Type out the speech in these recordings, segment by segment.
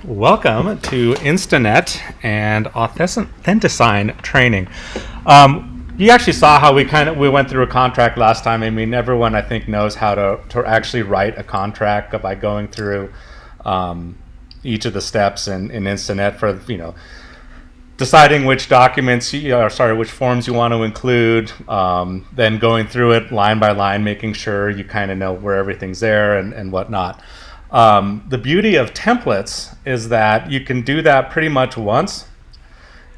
Welcome to Instanet and Authentisign training. You actually saw how we went through a contract last time. I mean, everyone I think knows how to actually write a contract by going through each of the steps in Instanet for deciding which documents which forms you want to include, then going through it line by line, making sure you kind of know where everything's there and whatnot. The beauty of templates is that you can do that pretty much once,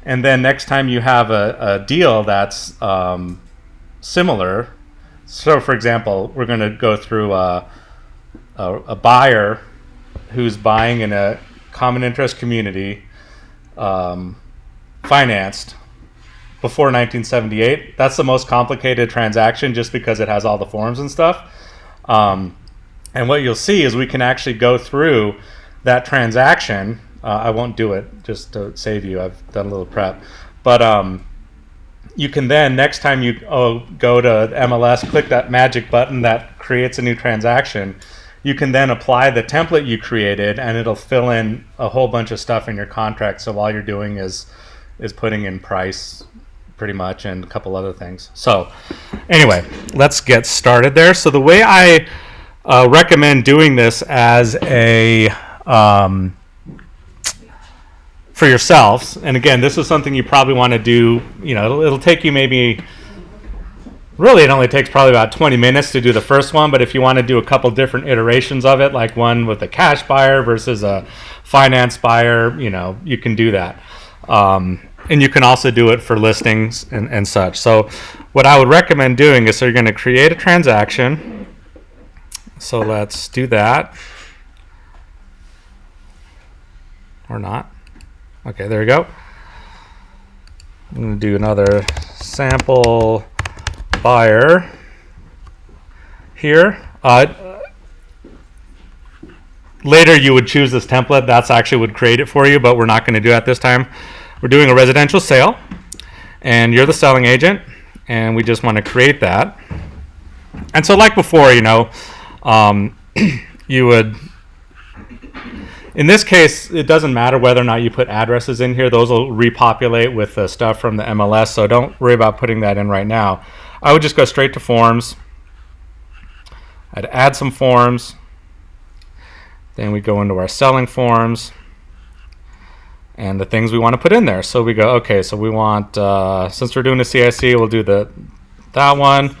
and then next time you have a deal that's similar. So, for example, we're going to go through a buyer who's buying in a common interest community, financed before 1978. That's the most complicated transaction just because it has all the forms and stuff. And what you'll see is we can actually go through that transaction. I won't do it just to save you. I've done a little prep. But you can then, next time you go to MLS, click that magic button that creates a new transaction. You can then apply the template you created, and it'll fill in a whole bunch of stuff in your contract. So all you're doing is putting in price pretty much and a couple other things. So anyway, let's get started there. So the way I recommend doing this as a for yourselves, and again, this is something you probably want to do. It'll take you it only takes probably about 20 minutes to do the first one, but if you want to do a couple different iterations of it, like one with a cash buyer versus a finance buyer, you can do that. And you can also do it for listings and such. So what I would recommend doing is, you're going to create a transaction. So let's do that. Or not. Okay, there we go. I'm going to do another sample buyer here. Later you would choose this template. That's actually would create it for you, but we're not going to do that this time. We're doing a residential sale, and you're the selling agent, and we just want to create that. And so like before, you would, in this case, it doesn't matter whether or not you put addresses in here. Those will repopulate with the stuff from the MLS, so don't worry about putting that in right now. I would just go straight to forms. I'd add some forms. Then we go into our selling forms and the things we want to put in there. So we go, okay, so we want, since we're doing the CIC, we'll do that one.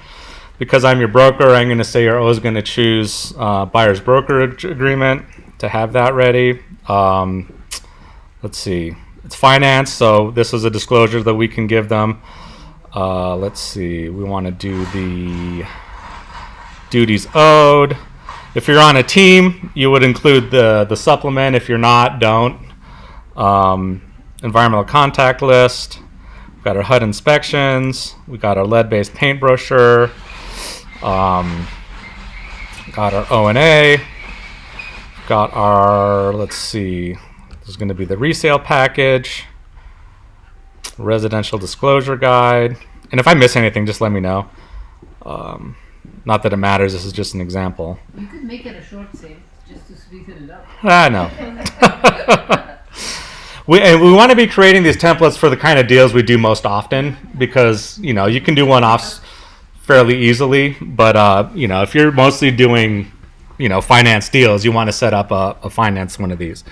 Because I'm your broker, I'm going to say you're always going to choose buyer's brokerage agreement to have that ready. Let's see. It's finance, so this is a disclosure that we can give them. Let's see. We want to do the duties owed. If you're on a team, you would include the supplement. If you're not, don't. Environmental contact list. We've got our HUD inspections. We got our lead-based paint brochure. Got our O&A. Got our, let's see, this is going to be the resale package, residential disclosure guide. And if I miss anything, just let me know. Not that it matters, this is just an example. You could make it a short sale just to sweeten it up. No. We want to be creating these templates for the kind of deals we do most often, because you can do one-offs fairly easily, but if you're mostly doing finance deals, you want to set up a finance one of these.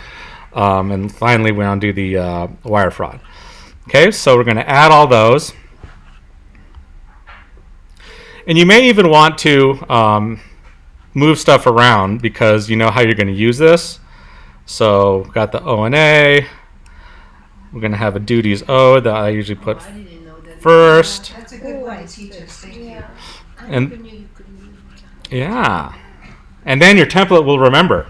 And finally, we want to do the wire fraud. Okay, so we're going to add all those. And you may even want to move stuff around because you know how you're going to use this. So we've got the O&A. We're going to have a duties owed that I usually put first. That's a good one, teachers. Thank you. And yeah, and then your template will remember.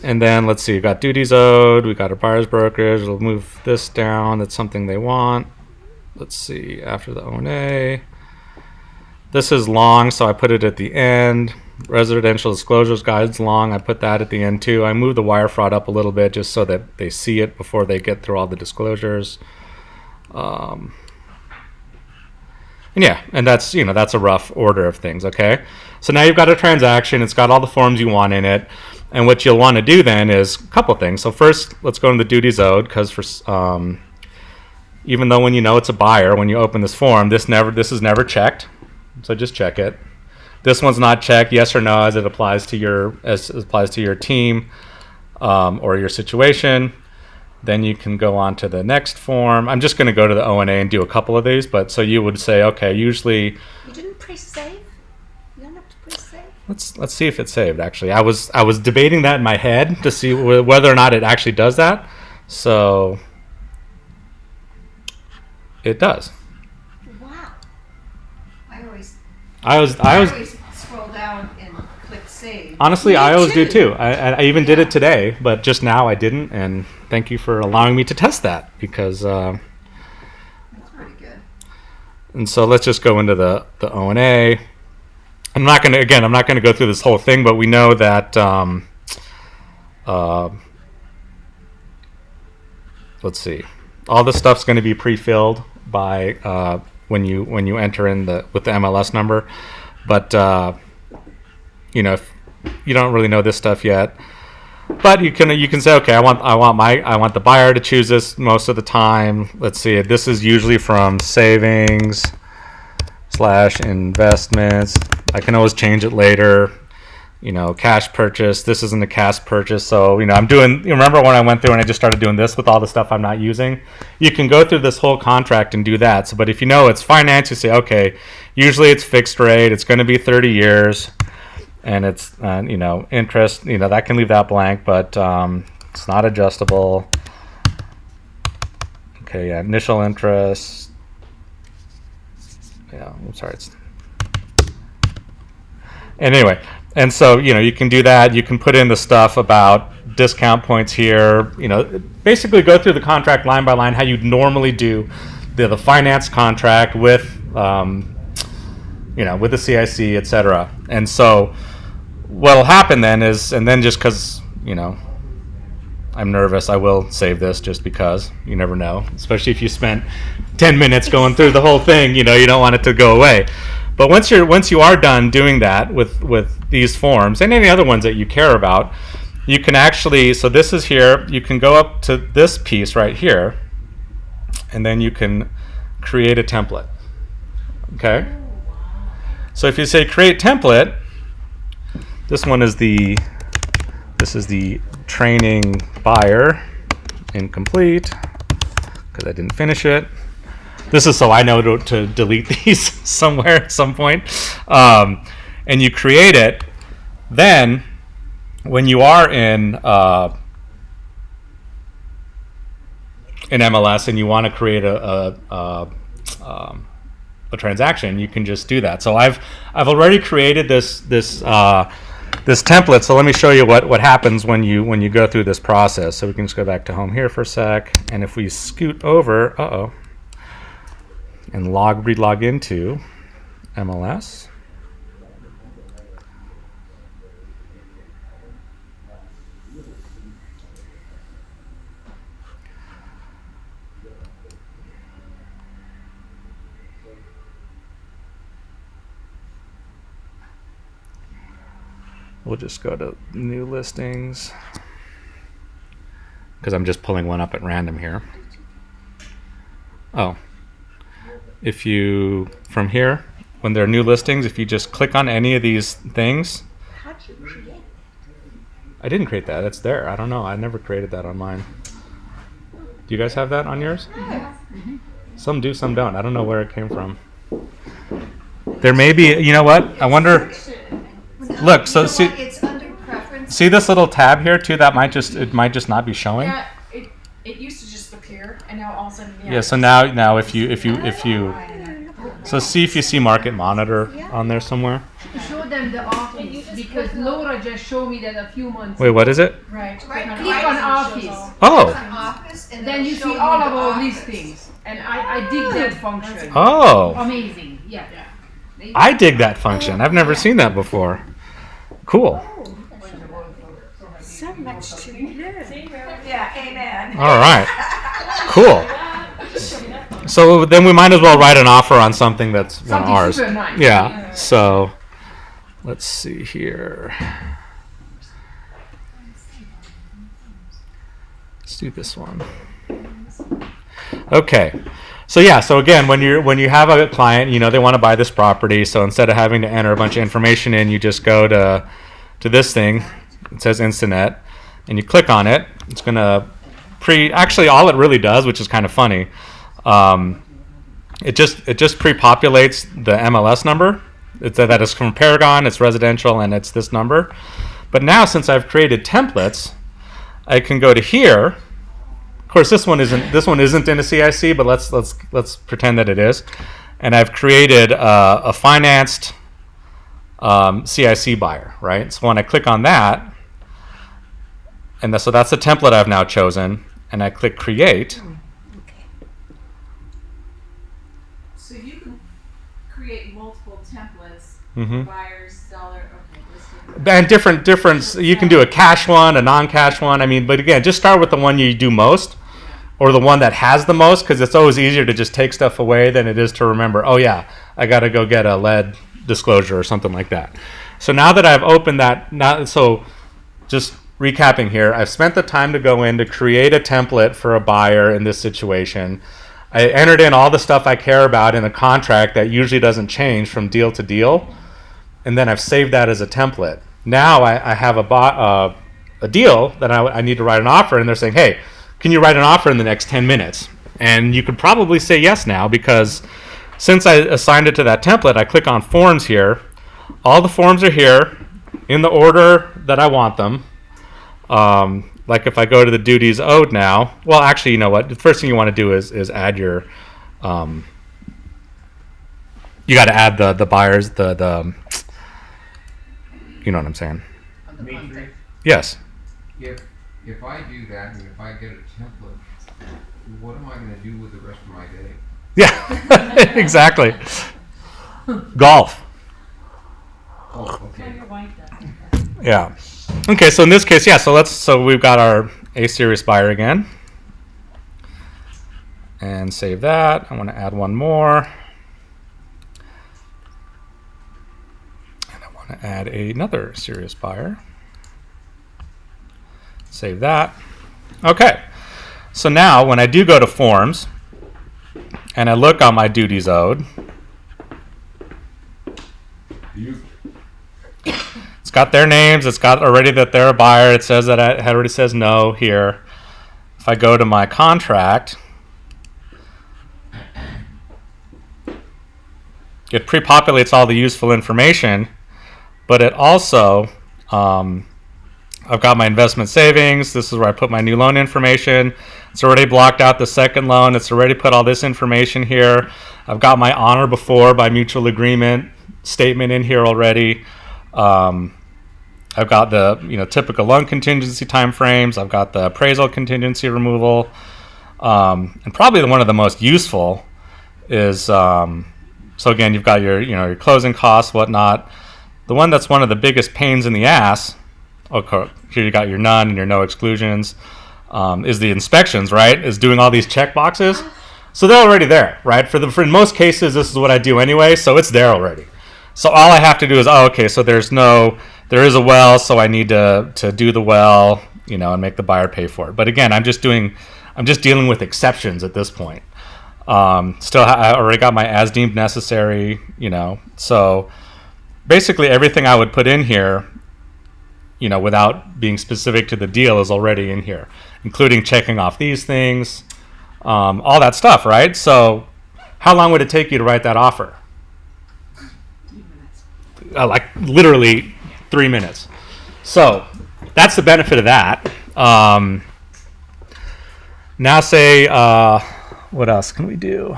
And then let's see, we've got duties owed. We got our buyer's brokerage. We'll move this down. That's something they want. Let's see, after the O&A. This is long, so I put it at the end. Residential disclosures guide's long. I put that at the end too. I moved the wire fraud up a little bit just so that they see it before they get through all the disclosures. And yeah, and that's a rough order of things, okay? So now you've got a transaction. It's got all the forms you want in it. And what you'll want to do then is a couple things. So first, let's go into the duties owed, because for even though when you know it's a buyer, when you open this form, this is never checked. So just check it. This one's not checked, yes or no, as it applies to your team or your situation. Then you can go on to the next form. I'm just going to go to the O&A and do a couple of these. But so you would say, okay, usually. You didn't press save? You don't have to press save? Let's see if it's saved. Actually, I was debating that in my head to see whether or not it actually does that. So it does. Wow. I I always scroll down and click save. honestly, Me I always do too. too. I even did it today, but just now I didn't. And thank you for allowing me to test that, because. That's pretty good. And so let's just go into the O&A. I'm not going to go through this whole thing, but we know that let's see, all this stuff's going to be pre-filled by when you enter in with the MLS number. But if you don't really know this stuff yet, but you can say, okay, I want the buyer to choose this most of the time. Let's see, this is usually from savings / investments. I can always change it later. Cash purchase. This isn't a cash purchase. So, I'm doing, remember when I went through and I just started doing this with all the stuff I'm not using? You can go through this whole contract and do that. So, but if it's finance, you say, okay, usually it's fixed rate. It's going to be 30 years. And it's, interest, that can leave that blank, but it's not adjustable. Okay, yeah, initial interest. Yeah, I'm sorry. Anyway, and so, you can do that. You can put in the stuff about discount points here. Basically go through the contract line by line, how you'd normally do the finance contract with, with the CIC, etc. And so what'll happen then is, and then just because, I'm nervous, I will save this just because you never know, especially if you spent 10 minutes going through the whole thing, you don't want it to go away. But once you are done doing that with these forms and any other ones that you care about, you can actually, so this is here, you can go up to this piece right here, and then you can create a template. Okay? So if you say create template, this is the training buyer incomplete, because I didn't finish it. This is so I know to delete these somewhere at some point. And you create it. Then when you are in MLS and you want to create a transaction, you can just do that. So I've already created this template. So let me show you what happens when you go through this process. So we can just go back to home here for a sec, and if we scoot over, and relog into MLS. We'll just go to new listings, because I'm just pulling one up at random here. Oh, if you, from here, when there are new listings, if you just click on any of these things. How do you create it? I didn't create that. It's there. I don't know. I never created that on mine. Do you guys have that on yours? Yeah. Some do, some don't. I don't know where it came from. There may be, you know what? I wonder. Look, so see, it's under preference. see this little tab here too? That might just not be showing. Yeah, it used to just appear, and now all of a sudden, Yeah. So now if you so see if you see Market Monitor on there somewhere. Show them the office, because Laura just showed me that a few months Wait, what is it? right, Right, Click on office. Oh. It's an office, and Then you it'll see show all the of our office. listings. And I dig that function. Oh. Amazing. Yeah. I dig that function. I've never seen that before. Cool. So much to learn. Yeah, amen. All right. Cool. So then we might as well write an offer on something that's one of Something ours. super nice. Yeah. So let's see here. Let's do this one. Okay. So yeah, so again, when you have a client, they want to buy this property, so instead of having to enter a bunch of information in, you just go to this thing. It says Instanet, and you click on it. It's gonna actually all it really does, which is kind of funny, it just pre-populates the MLS number. That is from Paragon, it's residential, and it's this number. But now, since I've created templates, I can go to here. Of course, this one isn't in a CIC, but let's pretend that it is. And I've created a financed CIC buyer, right? So when I click on that, so that's the template I've now chosen, and I click create. So you can create multiple templates, buyers, seller, and different. You can do a cash one, a non-cash one. But again, just start with the one you do most, or the one that has the most, because it's always easier to just take stuff away than it is to remember. Oh yeah, I got to go get a lead disclosure or something like that. So now that I've opened that, so just recapping here, I've spent the time to go in to create a template for a buyer in this situation. I entered in all the stuff I care about in a contract that usually doesn't change from deal to deal, and then I've saved that as a template. Now I have a deal that I need to write an offer, and they're saying, hey, can you write an offer in the next 10 minutes? And you could probably say yes now, because since I assigned it to that template, I click on forms here. All the forms are here in the order that I want them. Like if I go to the duties owed now, well, actually, you know what? The first thing you want to do is add your, you got to add the buyers, the you know what I'm saying? Matrix. Yes. If I do that, and if I get a template, what am I going to do with the rest of my day? Yeah, exactly. Golf. Oh, okay. Yeah. Okay, so in this case, yeah, so we've got our A-series buyer again. And save that. I want to add one more. And I want to add another serious buyer. Save that. Okay. So now when I do go to forms and I look on my duties owed, it's got their names, it's got already that they're a buyer, it says that it already says no here. If I go to my contract, it pre-populates all the useful information, but it also, I've got my investment savings. This is where I put my new loan information. It's already blocked out the second loan. It's already put all this information here. I've got my honor before by mutual agreement statement in here already. I've got the typical loan contingency timeframes. I've got the appraisal contingency removal, and probably one of the most useful is so again you've got your closing costs, whatnot. The one that's one of the biggest pains in the ass. Okay, here you got your none and your no exclusions. Is the inspections, right? Is doing all these check boxes. So they're already there, right? For in most cases, this is what I do anyway, so it's there already. So all I have to do is, so there is a well, so I need to do the well, and make the buyer pay for it. But again, I'm just dealing with exceptions at this point. Still, I already got my as deemed necessary, So basically, everything I would put in here, without being specific to the deal, is already in here, including checking off these things, all that stuff, right? So how long would it take you to write that offer? Like literally 3 minutes. So that's the benefit of that. Now say, what else can we do?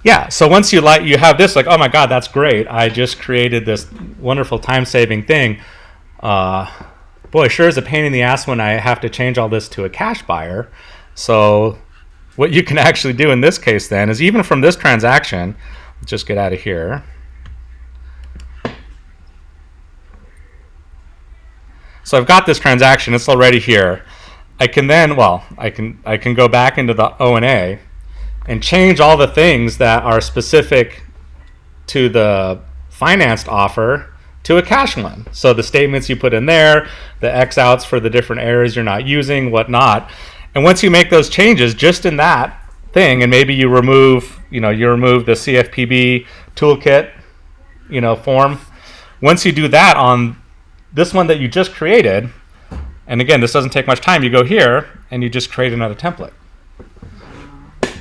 Yeah, so once you have this, oh my God, that's great. I just created this wonderful time-saving thing. Boy, sure is a pain in the ass when I have to change all this to a cash buyer. So what you can actually do in this case then is even from this transaction, let's just get out of here. So I've got this transaction, it's already here. I can then, I can go back into the O&A and change all the things that are specific to the financed offer to a cache one. So the statements you put in there, the X outs for the different errors you're not using, whatnot. And once you make those changes just in that thing, and maybe you remove the CFPB toolkit, form. Once you do that on this one that you just created, and again, this doesn't take much time, you go here and you just create another template.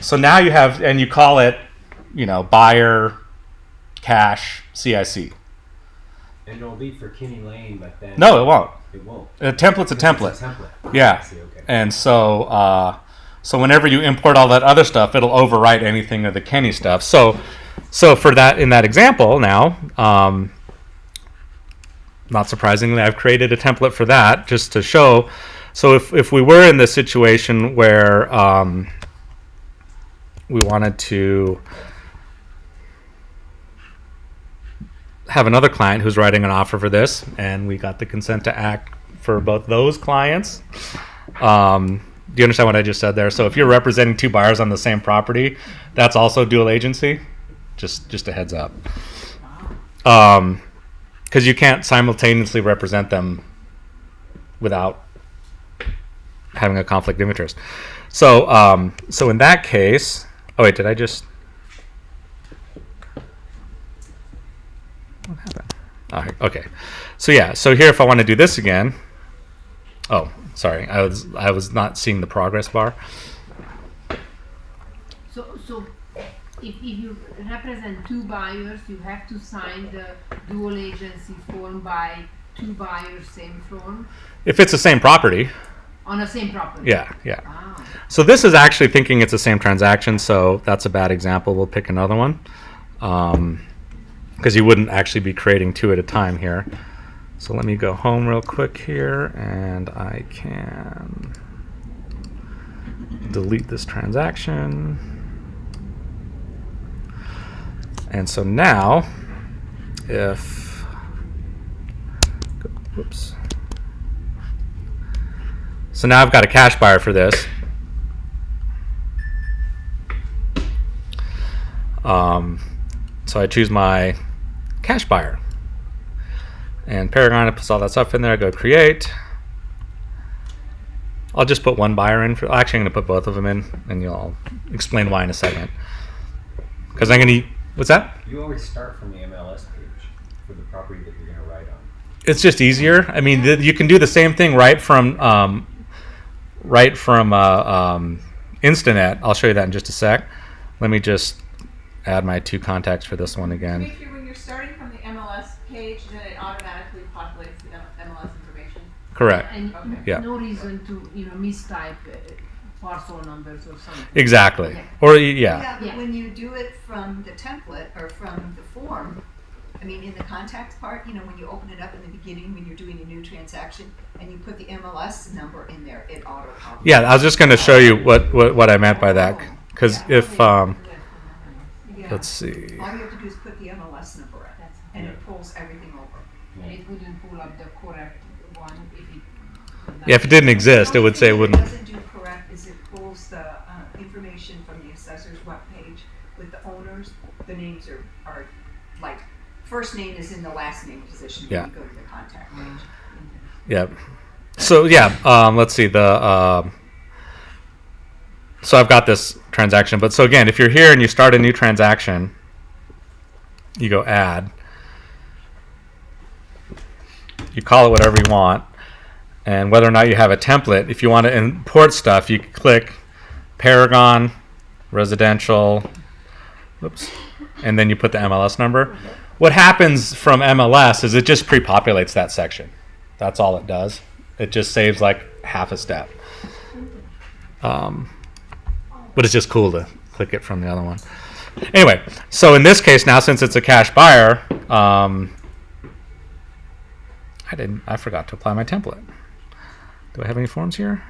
So now you have, and you call it, buyer cache CIC. And it'll be for Kinney Lane, but then No, it won't. it won't. A template's a template. It's a template. Yeah. I see, okay. And so, whenever you import all that other stuff, it'll overwrite anything of the Kenny stuff. So for that, in that example now, not surprisingly, I've created a template for that just to show. So if we were in this situation where we wanted to have another client who's writing an offer for this, and we got the consent to act for both those clients. Do you understand what I just said there? So if you're representing two buyers on the same property, that's also dual agency. Just a heads up. Because you can't simultaneously represent them without having a conflict of interest. So in that case, oh wait, did I just? What happened? Oh, okay. So yeah. So here, if I want to do this again. Oh, sorry. I was not seeing the progress bar. So if you represent two buyers, you have to sign the dual agency form by two buyers, same form If it's the same property. on the same property. Yeah. Ah. So this is actually thinking it's the same transaction. So that's a bad example. We'll pick another one. Because you wouldn't actually be creating two at a time here. So let me go home real quick here, and I can delete this transaction. And so now, whoops. So now I've got a cash buyer for this. So I choose my cash buyer. And Paragon, it puts all that stuff in there. I go create. I'll just put one buyer in. Actually, I'm going to put both of them in, and I'll explain why in a second. Because I'm going to... What's that? You always start from the MLS page for the property that you're going to write on. It's just easier. I mean, you can do the same thing right from Instanet. I'll show you that in just a sec. Let me just add my two contacts for this one To again. make sure when you're starting from the MLS page, then it automatically populates the MLS information. Correct. And Okay. Yeah. no reason to mistype parcel numbers or something. Exactly. Yeah. Or yeah. Yeah, but Yeah. when you do it from the template or from the form, I mean, in the contacts part, when you open it up in the beginning, when you're doing a new transaction, and you put the MLS number in there, it auto-populates. Yeah, I was just going to show you what I meant by that. Because if Yeah. let's see. All you have to do is put the MLS number in, and it pulls everything over. And it wouldn't pull up the correct one if it. Yeah, if it didn't exist, it would say it The only wouldn't. thing it doesn't do correct is it pulls the information from the assessor's webpage with the owners. The names are like, first name is in the last name position when Yeah. you go to the contact page. Yeah. So yeah, let's see so I've got this transaction, but so again, if you're here and you start a new transaction, you go add, you call it whatever you want, and whether or not you have a template, if you want to import stuff, you click Paragon, residential, whoops, and then you put the MLS number. What happens from MLS is it just pre-populates that section. That's all it does. It just saves like half a step. But it's just cool to click it from the other one. Anyway, so in this case now, since it's a cash buyer, I forgot to apply my template. Do I have any forms here?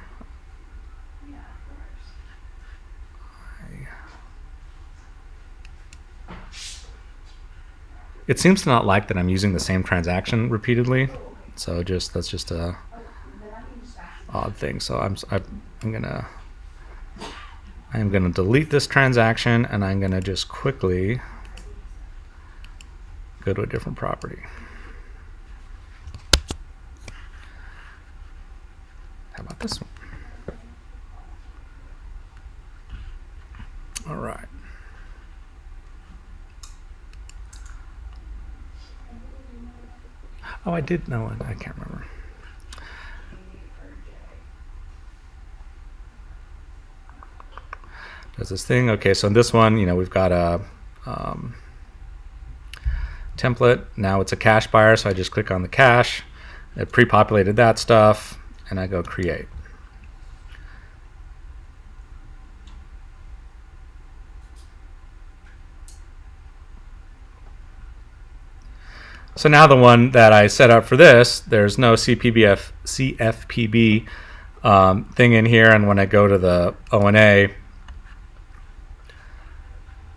It seems to not like that I'm using the same transaction repeatedly, so that's just a odd thing. So I'm gonna delete this transaction, and I'm gonna just quickly go to a different property. Oh, I did know it. I can't remember. There's this thing. Okay, so in this one, we've got a template. Now it's a cache buyer, so I just click on the cache. It pre-populated that stuff, and I go create. So now the one that I set up for this, there's no CFPB thing in here, and when I go to the O&A,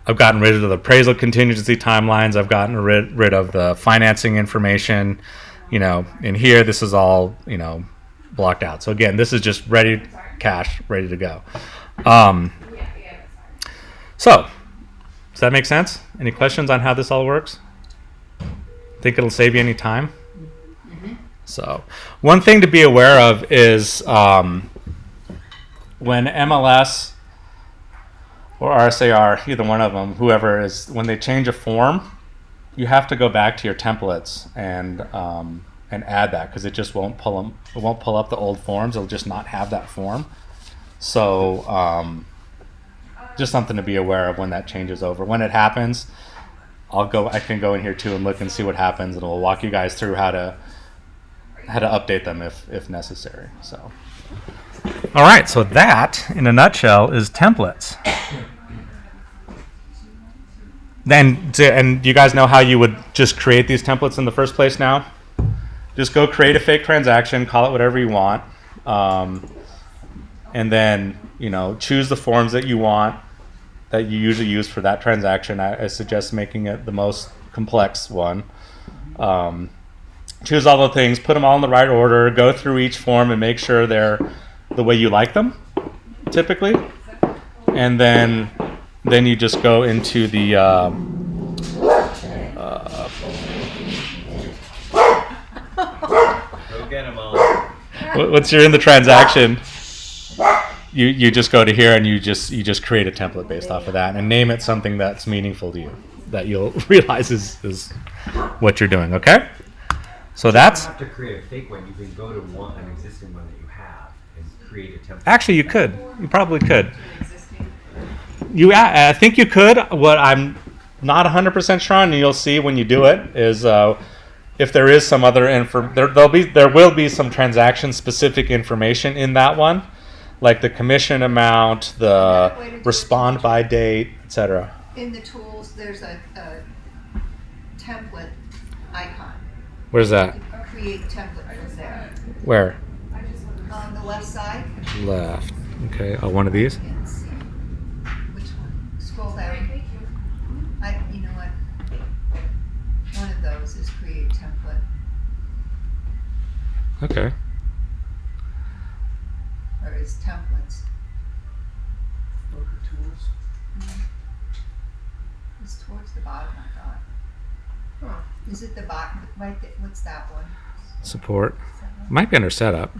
I've gotten rid of the appraisal contingency timelines. I've gotten rid of the financing information. In here, this is all, blocked out. So again, this is just ready, cache, ready to go. So, does that make sense? Any questions on how this all works? Think it'll save you any time? So, one thing to be aware of is when MLS or RSAR, either one of them, whoever is, when they change a form, you have to go back to your templates and add that, because it just won't pull them. It won't pull up the old forms. It'll just not have that form. So just something to be aware of when that changes over. When it happens, I can go in here too and look and see what happens, and it'll walk you guys through how to update them if necessary. So, all right. So that, in a nutshell, is templates. And you guys know how you would just create these templates in the first place now? Just go create a fake transaction, call it whatever you want, and then choose the forms that you want that you usually use for that transaction. I suggest making it the most complex one. Choose all the things, put them all in the right order, go through each form and make sure they're the way you like them, typically. And then you just go into the Go get 'em all. once you're in the transaction, you just go to here and you just create a template based off of that and name it something that's meaningful to you, that you'll realize is what you're doing. Okay, so that's You don't have to create a fake one. You can go to an existing one that you have and create a template. actually you probably could. I think you could. What I'm not 100% sure on, and you'll see when you do it, is if there is some other there will be some transaction specific information in that one, like the commission amount, the respond by date, etc. In the tools, there's a template icon. Where's that? Create template from there. Where? On the left side. Left. Okay. Oh, one of these. And see which one. Scroll down. You know what? One of those is create template. Okay. Or is templates. It's towards the bottom, I thought. Is it the bottom? Right there, what's that one? Support. Might be under setup.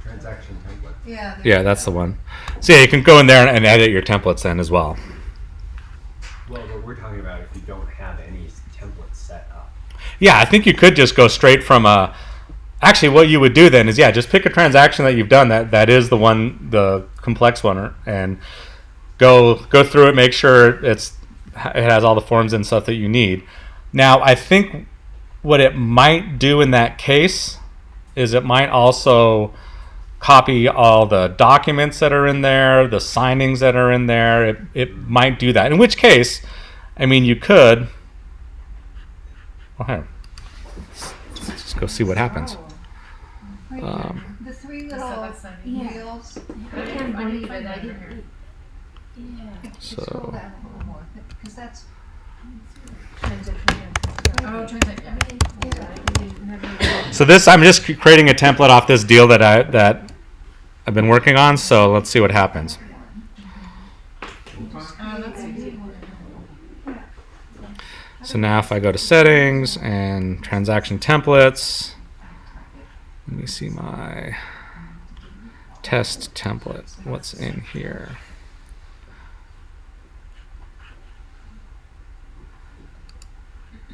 Transaction template. Yeah. Yeah, that's the one. So yeah, you can go in there and edit your templates then as well. Well, but we're talking about if you don't have any templates set up. Yeah, I think you could just go straight from a. Actually, what you would do then is just pick a transaction that you've done that is the complex one, and go through it, make sure it has all the forms and stuff that you need. Now, I think what it might do in that case is it might also copy all the documents that are in there, the signings that are in there. It might do that. In which case, I mean, you could. Well, here. Let's just go see what happens. The three little wheels. I can't believe it. I didn't. Scroll So down a little more, because that's. Oh, transaction. So this, I'm just creating a template off this deal that I've been working on. So let's see what happens. So now if I go to settings and transaction templates, let me see my test template. What's in here?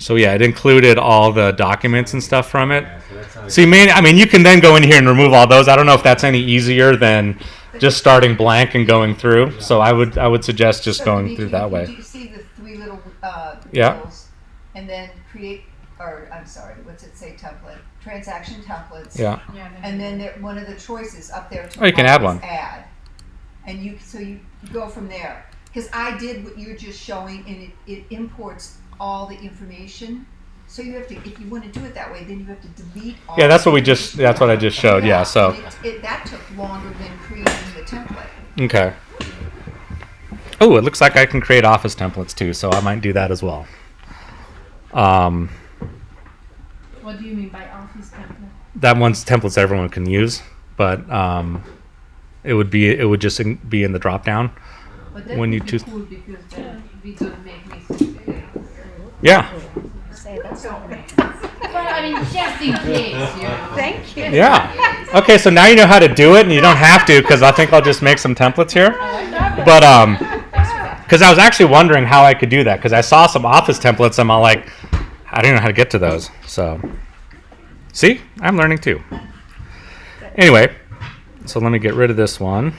So yeah, it included all the documents and stuff from it. Yeah, so that's not. So you can then go in here and remove all those. I don't know if that's any easier than just starting blank and going through. So I would suggest just So going Dimitri, through that could way. you see the three little Yeah. bills, and then create, or I'm sorry, what's it say, template? Transaction templates. Yeah. And then one of the choices up there to Oh, you can add one. Add, and you go from there. Because I did what you're just showing, and it imports all the information. So you have to, if you want to do it that way, then you have to delete all. Yeah, that's the what information. that's what I just showed. Yeah. So that took longer than creating the template. okay. Oh, it looks like I can create Office templates too. So I might do that as well. What do you mean by Office template? That one's templates everyone can use, but it would just be in the drop down. But that When would you be choose- cool because then we don't make mistakes. Yeah. Well, I mean, just in case, you know. Thank you. Yeah. Okay, so now you know how to do it, and you don't have to, because I think I'll just make some templates here. But because I was actually wondering how I could do that, because I saw some Office templates, and I'm all like, I don't know how to get to those. So, see, I'm learning too. Anyway, so let me get rid of this one.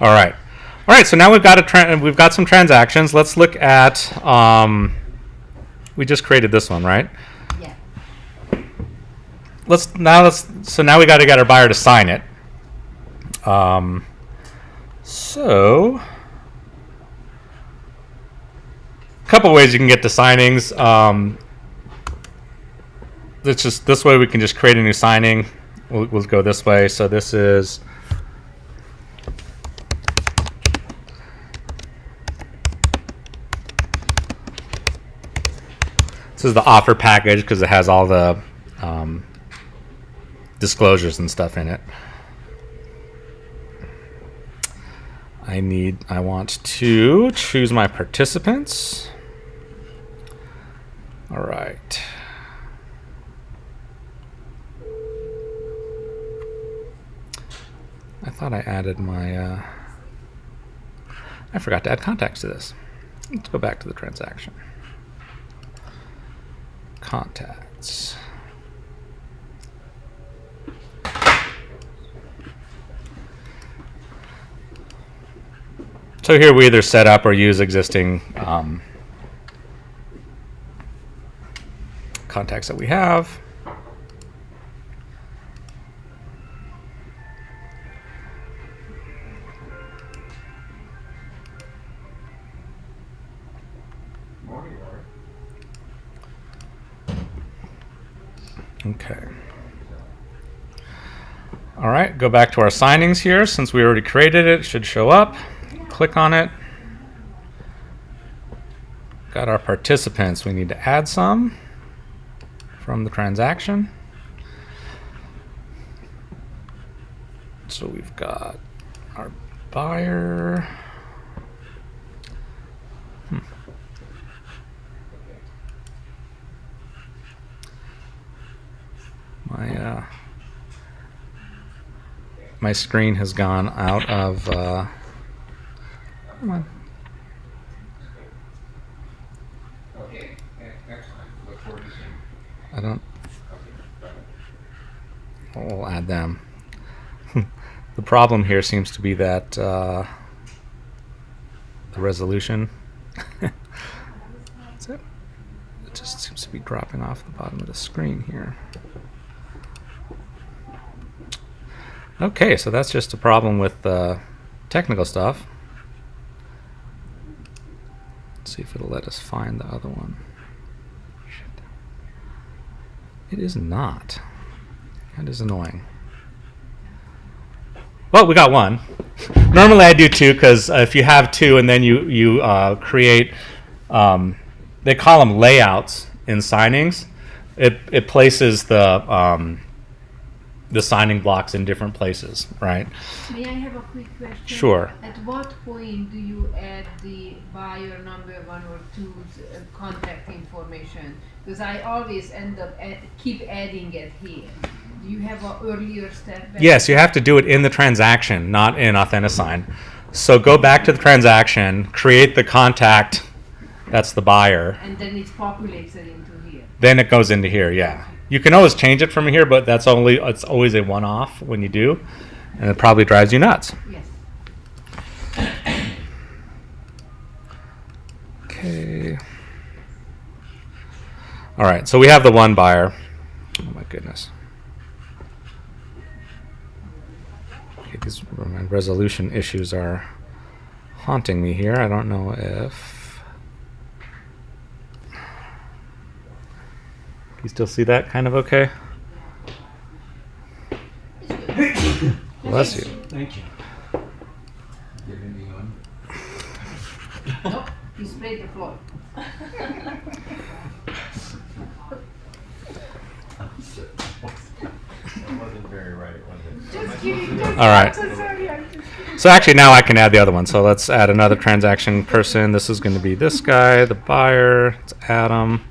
All right. All right, so now we've got some transactions. Let's look at we just created this one, right? Yeah. So now we got to get our buyer to sign it. So a couple ways you can get to signings. This way we can just create a new signing. We'll go this way. So this is the offer package because it has all the disclosures and stuff in it. I want to choose my participants. All right. I thought I added my I forgot to add contacts to this. Let's go back to the transaction. Contacts. So here we either set up or use existing contacts that we have. Okay. All right, go back to our signings here. Since we already created it, it should show up. Click on it. Got our participants. We need to add some from the transaction. So we've got our buyer. My screen has gone out of. Come on. Okay, excellent. Look forward to seeing. I don't. We'll add them. The problem here seems to be that the resolution. That's it. It just seems to be dropping off the bottom of the screen here. Okay, so that's just a problem with the technical stuff. Let's see if it'll let us find the other one. Shit. It is not. That is annoying. Well, we got one. Normally I do two because if you have two and then you create, they call them layouts in signings. It places the signing blocks in different places, right? May I have a quick question? Sure. At what point do you add the buyer number 1 or 2's contact information? Because I always end up keep adding it here. Do you have an earlier step? Yes, you have to do it in the transaction, not in Authentisign. So go back to the transaction, create the contact, that's the buyer, And then it populates it into here. then it goes into here, yeah. You can always change it from here, but it's always a one-off when you do, and it probably drives you nuts. Yes. Okay. All right, so we have the one buyer. Oh my goodness. Okay, these resolution issues are haunting me here. I don't know if you still see that kind of okay. Bless you. Thank you. Get anything on? Nope. You sprayed the floor. That wasn't very right, was it? Just kidding. All right. So actually now I can add the other one. So let's add another transaction person. This is going to be this guy, the buyer. It's Adam.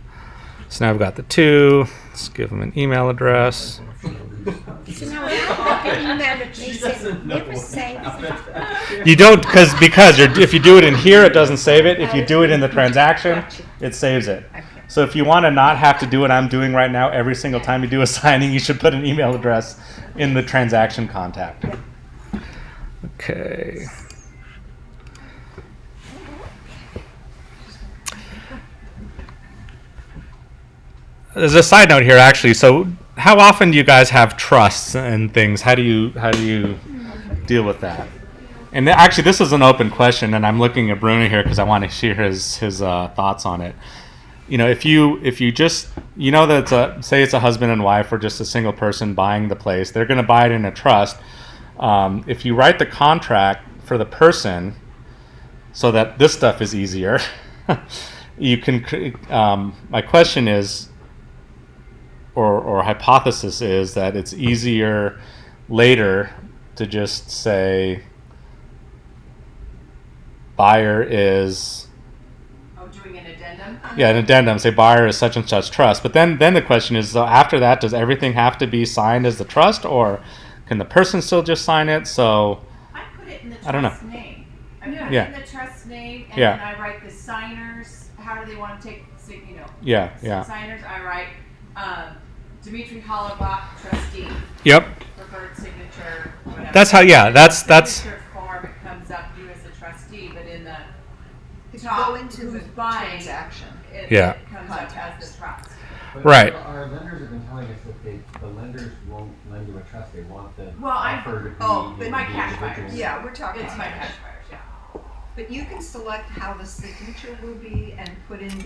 So now I've got the two. Let's give him an email address. So now when I look at email address, it never saves. You don't because if you do it in here, it doesn't save it. If you do it in the transaction, it saves it. So if you want to not have to do what I'm doing right now every single time you do a signing, you should put an email address in the transaction contact. Okay. There's a side note here, actually. So, how often do you guys have trusts and things? How do you deal with that? And actually, this is an open question, and I'm looking at Bruno here because I want to hear his thoughts on it. You know, if you just that say it's a husband and wife or just a single person buying the place, they're going to buy it in a trust. If you write the contract for the person, so that this stuff is easier, you can. My question is, or hypothesis is that it's easier later to just say buyer is. Oh, doing an addendum? Yeah, an addendum. Say buyer is such and such trust. But then the question is, so after that, does everything have to be signed as the trust, or can the person still just sign it? So I put it in the I don't know. trust name. I put Yeah. it in the trust name, and Yeah. then I write the signers. How do they want to take, yeah. signers? I write Dimitri Hollowbach, trustee, Yep. preferred signature, whatever. That's how. Yeah. That's. Signature form, it comes up you as a trustee, but in the If you top, go into the who's buying, transaction, Yeah. it comes up as the trust. But Right. Our lenders have been telling us that the lenders won't lend you a trust. They want the Well, offer to be oh, but in my the cash individual's buyers. yeah, we're talking. It's my cash buyers, yeah. But you can select how the signature will be and put in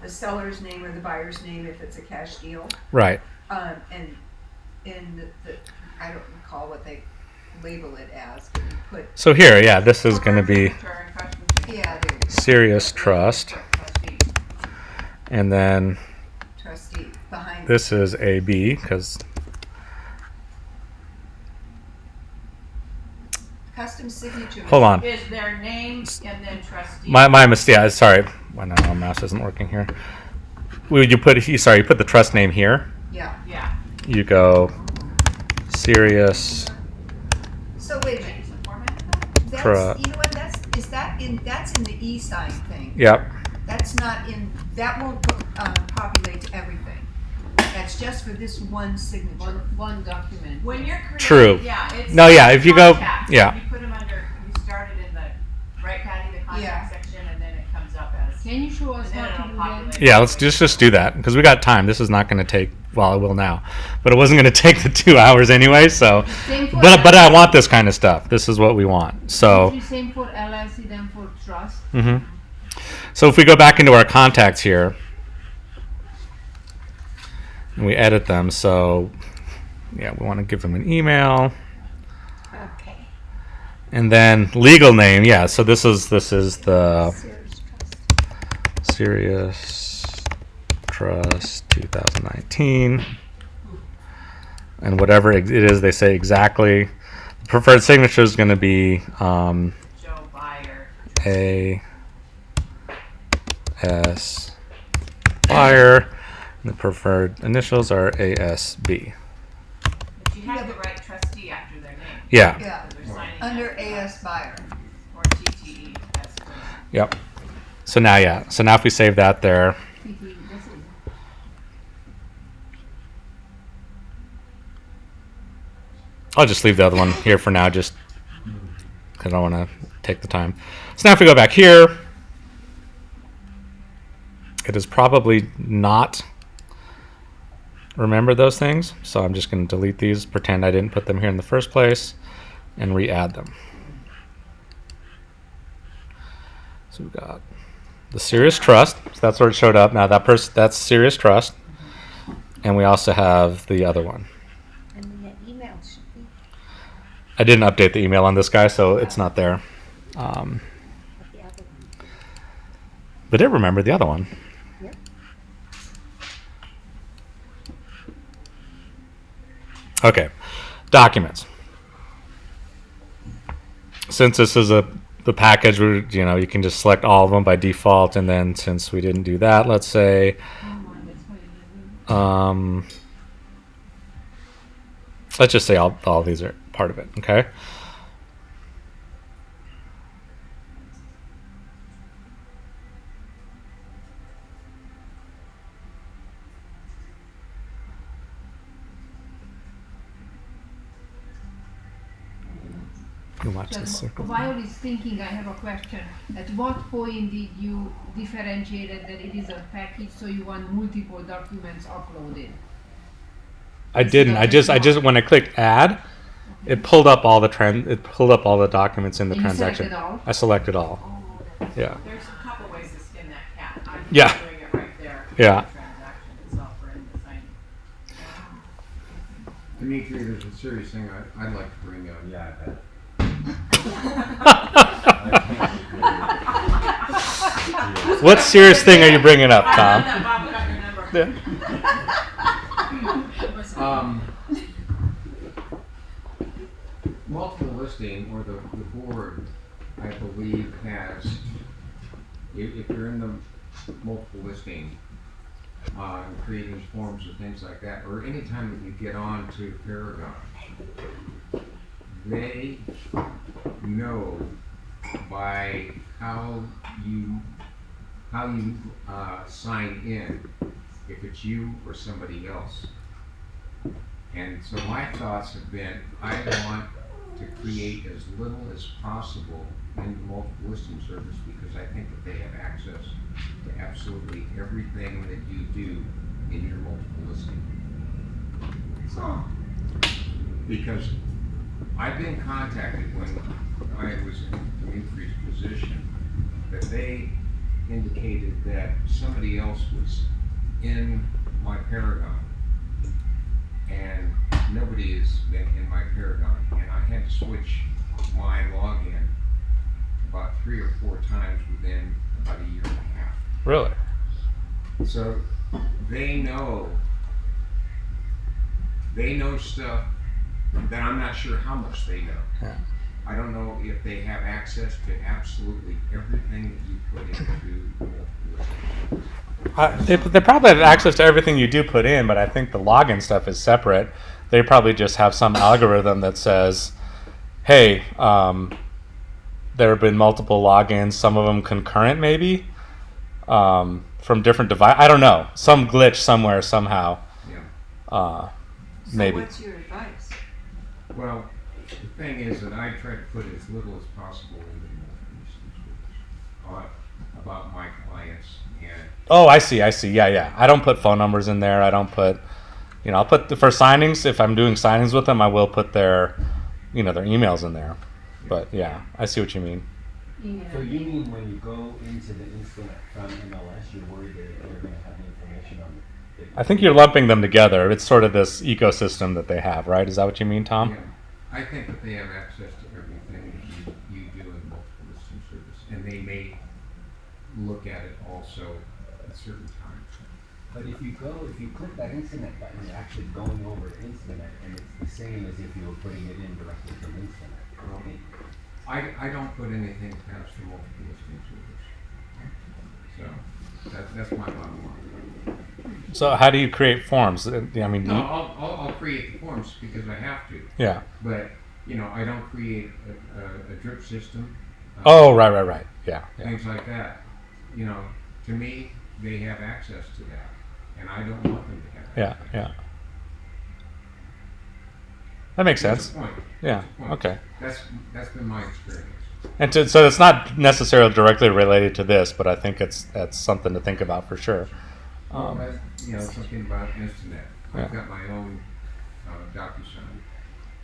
the seller's name or the buyer's name if it's a cash deal. Right. And in the I don't recall what they label it as, but you put, So here, yeah, this is going to be Signature and question yeah, there you go, serious trust, trustee. and then trustee behind. this is AB because Custom signature. hold on. Is their name and then trustee. My mistake. Yeah, sorry. Well, no, my mouse isn't working here. You put the trust name here. Yeah. Yeah. You go serious. So wait a minute. Change the format. That's, you know what, that's in the e-sign thing. Yep. That's not in, that won't populate to everything. That's just for this one signature. One document. When you're creating, True. yeah, it's No, yeah, if you go- contacts. yeah. You put them under. You started in the right, Patty, the contact Yeah. section, and then it comes up as. Can you show us And then how to it'll do that? populate. Yeah. Let's just do that because we got time. This is not going to take. Well, it will now, but it wasn't going to take the 2 hours anyway. So, Same for but I want this kind of stuff. This is what we want. So. Usually same for LLC than for trust. Mm-hmm. So if we go back into our contacts here, and we edit them, so yeah, we want to give them an email, Okay. and then legal name, yeah. So this is the Serious Trust 2019, and whatever it is they say exactly. The preferred signature is going to be Joe Buyer. A.S. Buyer. And the preferred initials are ASB. have to write trustee after their name. Yeah. Yeah, Because they're signing under after AS buyer. Or TTE, that's good. Yep. So now, yeah. So now if we save that there, PT, that's it. I'll just leave the other one here for now, just because I don't want to take the time. So now if we go back here, it is probably not remember those things. So I'm just going to delete these, pretend I didn't put them here in the first place, and re-add them. So we've got the serious trust. So that's where it showed up. Now that's serious trust. And we also have the other one. And then the email should be I didn't update the email on this guy, so it's not there. with the other one. But it remembered the other one. Yep. Okay, documents. Since this is the package, you can just select all of them by default, and then since we didn't do that, let's say, let's just say all of these are part of it. Okay. You watch this So circle. while it's thinking, I have a question. At what point did you differentiate that it is a package, so you want multiple documents uploaded? I didn't. I just when I clicked add, it pulled up all the documents in the And you transaction. selected all? I selected all. Oh, that's Yeah. There's a couple ways to skin that cat. I'm Yeah. doing it right there. Yeah. The transaction itself or in the signing. Dimitri, there's a serious thing I'd like to bring up. Yeah, I bet. What serious thing are you bringing up, I Tom? love that Bob got your number. Multiple listing, or the board, I believe, has, if you're in the multiple listing, creating forms or things like that, or anytime that you get on to Paragon, they know by how you sign in, if it's you or somebody else. And so my thoughts have been, I want to create as little as possible in the multiple listing service, because I think that they have access to absolutely everything that you do in your multiple listing. So, because I've been contacted when I was in Dimitri's position, that they indicated that somebody else was in my Paragon, and nobody has been in my Paragon, and I had to switch my login about 3 or 4 times within about a year and a half. Really? So they know stuff that I'm not sure how much they know. Yeah. I don't know if they have access to absolutely everything that you put into multiple. They probably have access to everything you do put in, but I think the login stuff is separate. They probably just have some algorithm that says, hey, there have been multiple logins, some of them concurrent maybe, from different devices. I don't know. Some glitch somewhere, somehow. Yeah. Maybe. So what's your advice? Well, the thing is that I try to put as little as possible into about my clients, and Oh, I see. Yeah. I don't put phone numbers in there. I don't put, I'll put for signings. If I'm doing signings with them, I will put their emails in there. But yeah, I see what you mean. So you mean when you go into the Instanet from MLS, you're worried that they're going to have the information on it? I think you're lumping them together. It's sort of this ecosystem that they have, right? Is that what you mean, Tom? yeah, I think that they have access to everything that you do in multiple listing service, and they may look at it also at certain times. But if you click that Instanet button, you're actually going over to Instanet, and it's the same as if you were putting it in directly from Instanet. I don't put anything past the multiple listing service. So that's my bottom line. So how do you create forms? I mean, No, I'll don't create the forms because I have to, Yeah. but I don't create a drip system. Oh, right. Yeah. Things like that. To me, they have access to that, and I don't want them to have Yeah. access. Yeah. That makes That's sense. the point. Yeah. That's the point. Okay. That's been my experience. And so it's not necessarily directly related to this, but I think that's something to think about for sure. Something about Instanet. Yeah. I've got my own DocuSign,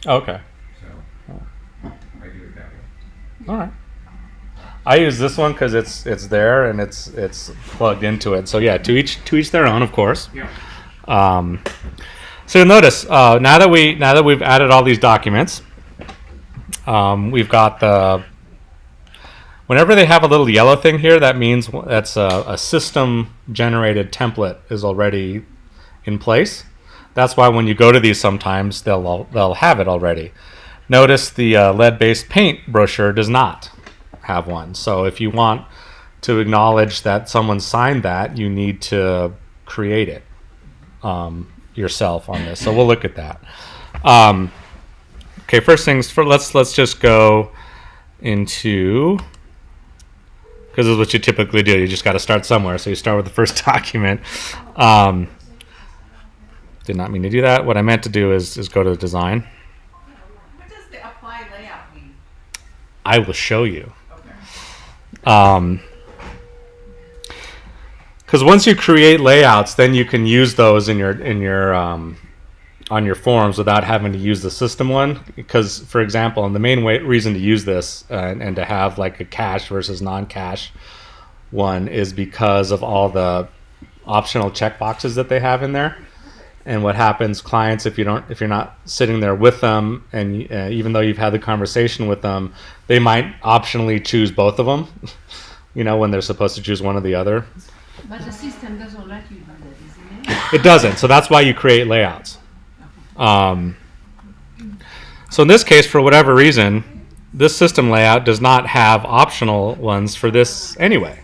Okay. so I do it that way. All right. I use this one because it's there and it's plugged into it. So yeah, to each their own, of course. Yeah. So you'll notice now that we've added all these documents, we've got whenever they have a little yellow thing here, that means that's a system generated template is already in place. That's why when you go to these, sometimes they'll have it already. Notice the lead-based paint brochure does not have one. So if you want to acknowledge that someone signed that, you need to create it yourself on this. So we'll look at that. Okay, first things first. Let's just go into, because this is what you typically do. You just got to start somewhere. So you start with the first document. Did not mean to do that. What I meant to do is go to design. What does the apply layout mean? I will show you. Okay. Because once you create layouts, then you can use those in your on your forms without having to use the system one. Because, for example, and the main reason to use this and to have like a cache versus non-cache one is because of all the optional checkboxes that they have in there. And what happens, clients, if you're not sitting there with them, and even though you've had the conversation with them, they might optionally choose both of them. When they're supposed to choose one or the other. But the system doesn't let you do that, isn't it? It doesn't. So that's why you create layouts. So in this case, for whatever reason, this system layout does not have optional ones for this anyway.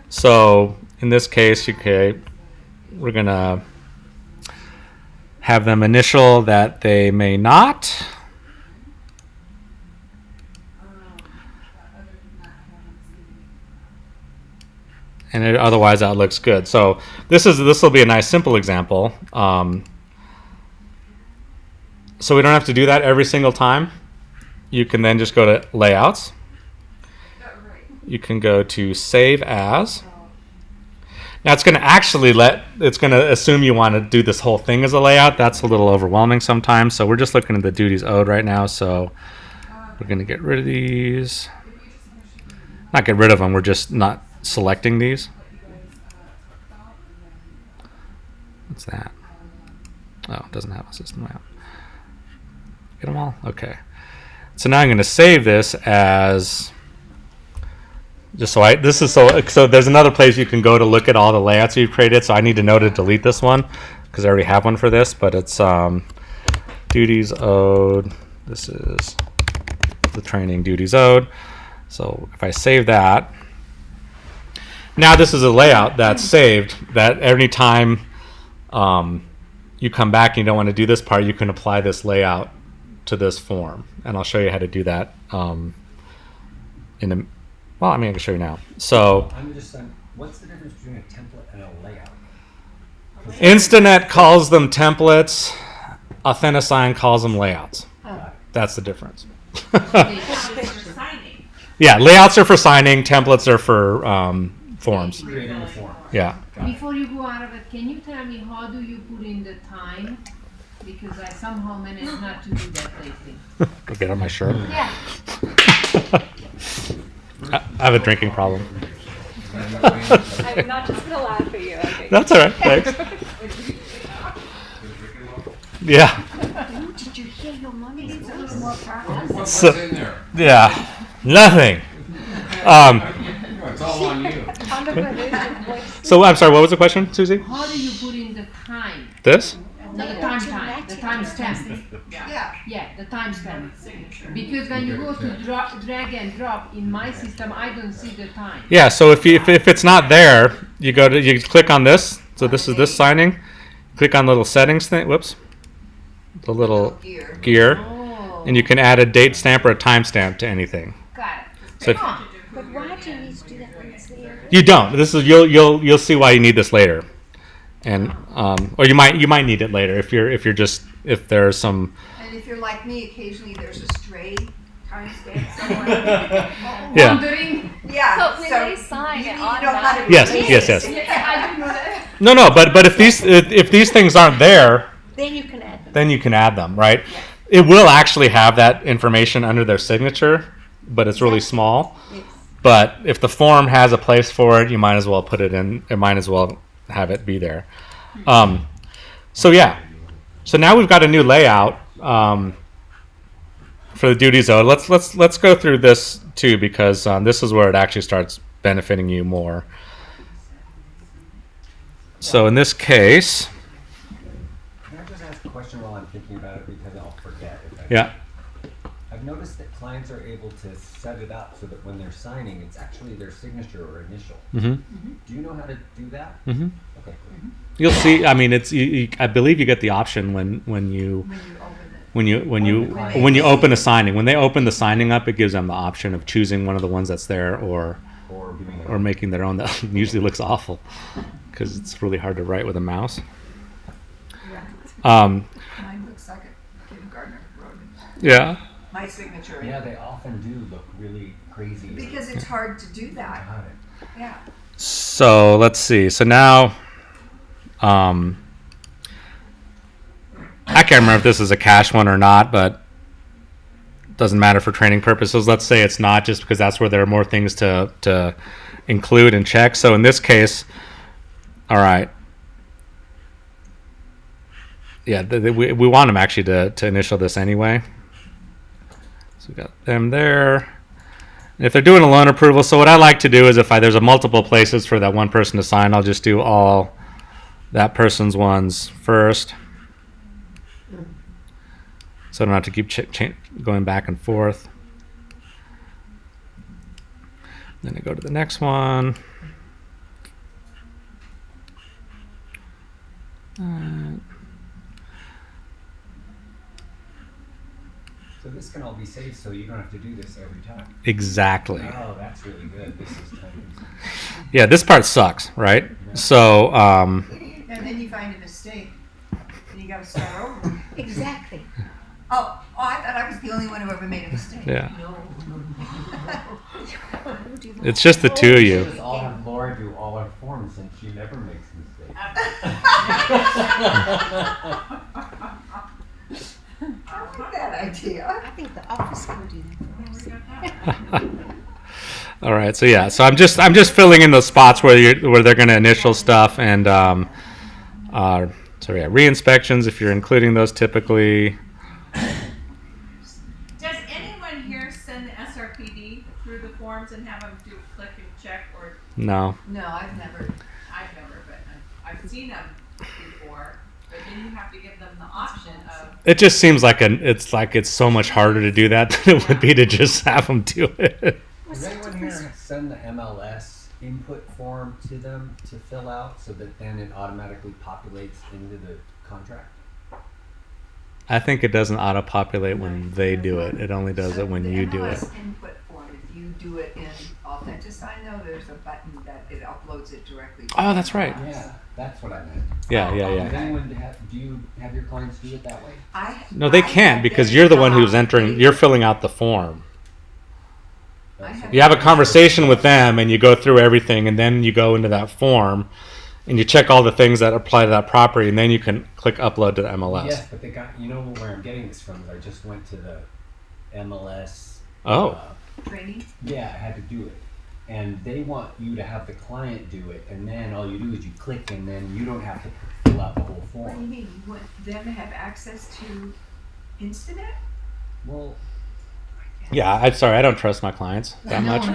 So in this case, we're gonna have them initial that they may not. And otherwise that looks good. So this will be a nice simple example. So we don't have to do that every single time. You can then just go to layouts. You can go to save as. Now it's going to assume you want to do this whole thing as a layout. That's a little overwhelming sometimes. So we're just looking at the duties owed right now. So we're going to get rid of these. Not get rid of them. We're just not selecting these. What's that? Oh, it doesn't have a system layout. Get them all? Okay. So now I'm going to save this as so there's another place you can go to look at all the layouts you've created. So I need to know to delete this one because I already have one for this, but it's duties owed. This is the training duties owed. So if I save that, now this is a layout that's saved that every time you come back and you don't want to do this part, you can apply this layout to this form. And I'll show you how to do that I can show you now. So I'm just what's the difference between a template and a layout? Instanet calls them templates. Authentisign calls them layouts. That's the difference. Signing. Yeah, layouts are for signing. Templates are for forms. Creating the form. Yeah. Before you go out of it, can you tell me how do you put in the time? Because I somehow managed not to do that lately. Go get on my shirt. Yeah. I have a drinking problem. I'm not just gonna laugh at you. Okay. That's all right. Thanks. Yeah. Did you hear your mommy needs a little more practice? What's So- in there? Yeah. Nothing. It's all on you. So I'm sorry. What was the question, Susie? How do you put in the time? This? No, the timestamp. Yeah. Yeah, the timestamp. Because when you go to drag and drop in my system, I don't see the time. Yeah. So if it's not there, you click on this. So this is this signing. Click on the little settings thing. Whoops. the little Gear. gear, Oh. and you can add a date stamp or a timestamp to anything. Got it. So if- But why do you need to do that when it's there? you don't. This is you'll see why you need this later, and or you might need it later if there's some. And if you're like me, occasionally there's a stray timestamp somewhere. Yeah. Wondering. Yeah. But when they sign, you it need to know how to Yes, replace yes, it. yes. Yeah, I do know that. No, but if these things aren't there, Then you can add them. then you can add them, right? It will actually have that information under their signature, but it's really small. Yes. But if the form has a place for it, you might as well put it in. It might as well have it be there. So yeah. So now we've got a new layout for the duty zone. Let's go through this too, because this is where it actually starts benefiting you more. So in this case, Can I just ask a question while I'm thinking about it because I'll forget if I yeah. I've noticed that clients are able to set it up so that when they're signing, it's actually their signature or initial. Mm-hmm. Do you know how to do that? Mm-hmm. Okay. You'll see. I mean, it's. I believe you get the option when you When you open it. when you open a signing. When they open the signing up, it gives them the option of choosing one of the ones that's there or Or doing making their own. That usually looks awful because it's really hard to write with a mouse. Mine looks like a kindergartner wrote it. Yeah. My signature. Yeah, they often do look really crazy. Because it's hard to do that. Got it. Yeah. So let's see. So now, I can't remember if this is a cache one or not, but it doesn't matter for training purposes. Let's say it's not, just because that's where there are more things to include and check. So in this case, all right. Yeah, we want them actually to initial this anyway. So we got them there. And if they're doing a loan approval, so what I like to do is if there's a multiple places for that one person to sign, I'll just do all that person's ones first. So I don't have to keep going back and forth. Then I go to the next one. So this can all be saved so you don't have to do this every time. Exactly. Oh, that's really good. This is tiny. Yeah, this part sucks, right? So, And then you find a mistake. And you gotta start over. Exactly. Oh, I thought I was the only one who ever made a mistake. yeah. No. It's just the two of you. Let's all have Laura do all our forms and she never makes mistakes. I like that idea. I think the office can do that for us. All right, so yeah, so I'm just filling in those spots where they're going to initial stuff, and so yeah, re-inspections if you're including those typically. Does anyone here send the SRPD through the forms and have them do click and check, or No. No, I've never. but I've seen them before, but then you have to give them the option of, It just seems like it's so much harder to do that than it would be to just have them do it. Does anyone here send the MLS input form to them to fill out so that then it automatically populates into the contract? I think it doesn't auto-populate when they do it. It only does it when the you do it. MLS input form, if you do it in Authentisign though, there's a button that it uploads it directly. to Oh, the that's right. MLS. Yeah, that's what I meant. Yeah. Does anyone do you have your clients do it that way? No, they can't because you're the one who's entering. You're filling out the form. You have a conversation with them, and you go through everything, and then you go into that form, and you check all the things that apply to that property, and then you can click upload to the MLS. Yes, but they got, you know where I'm getting this from is I just went to the MLS. Oh. Training? Yeah, I had to do it. And they want you to have the client do it, and then all you do is you click, and then you don't have to fill out the whole What do you form. mean, you want them to have access to Instanet? Well, Yeah, I'm sorry. I don't trust my clients that much. No.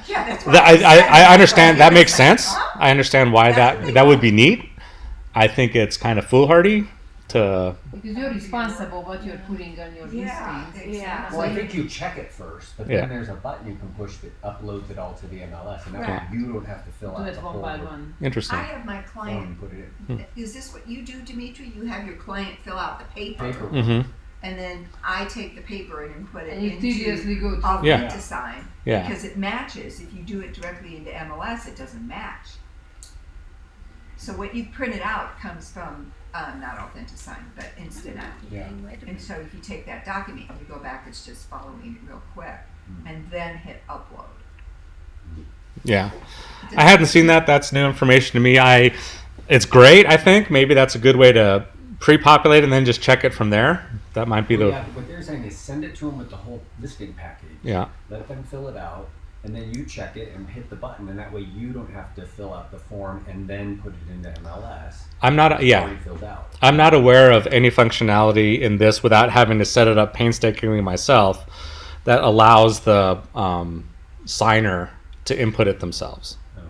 Yeah, that's what I understand. That makes sense. I understand why that would be neat. I think it's kind of foolhardy to. Because you're responsible what you're putting on your Yeah, listings. exactly. Well, I think you check it first, but Yeah. then there's a button you can push that uploads it all to the MLS, and that Right. way you don't have to fill Do out it the one whole by form one. Interesting. I have my client, and put it in is this what you do, Dimitri? You have your client fill out the paper, paper. Mm-hmm. and then I take the paper and put it And you into tediously go to OLRE Yeah. because it matches. If you do it directly into MLS, it doesn't match. So what you printed out comes from not OLRE, but Instanet. Yeah. And so if you take that document and you go back, it's just following it real quick, and then hit upload. Yeah. I hadn't seen that. That's new information to me. It's great. I think maybe that's a good way to pre-populate and then just check it from there. That might be Well, the yeah, what they're saying is send it to them with the whole listing package. yeah. Let them fill it out, and then you check it and hit the button, and that way you don't have to fill out the form and then put it into MLS. I'm not. It's Yeah. already filled out. I'm not aware of any functionality in this without having to set it up painstakingly myself that allows the signer to input it themselves. Oh,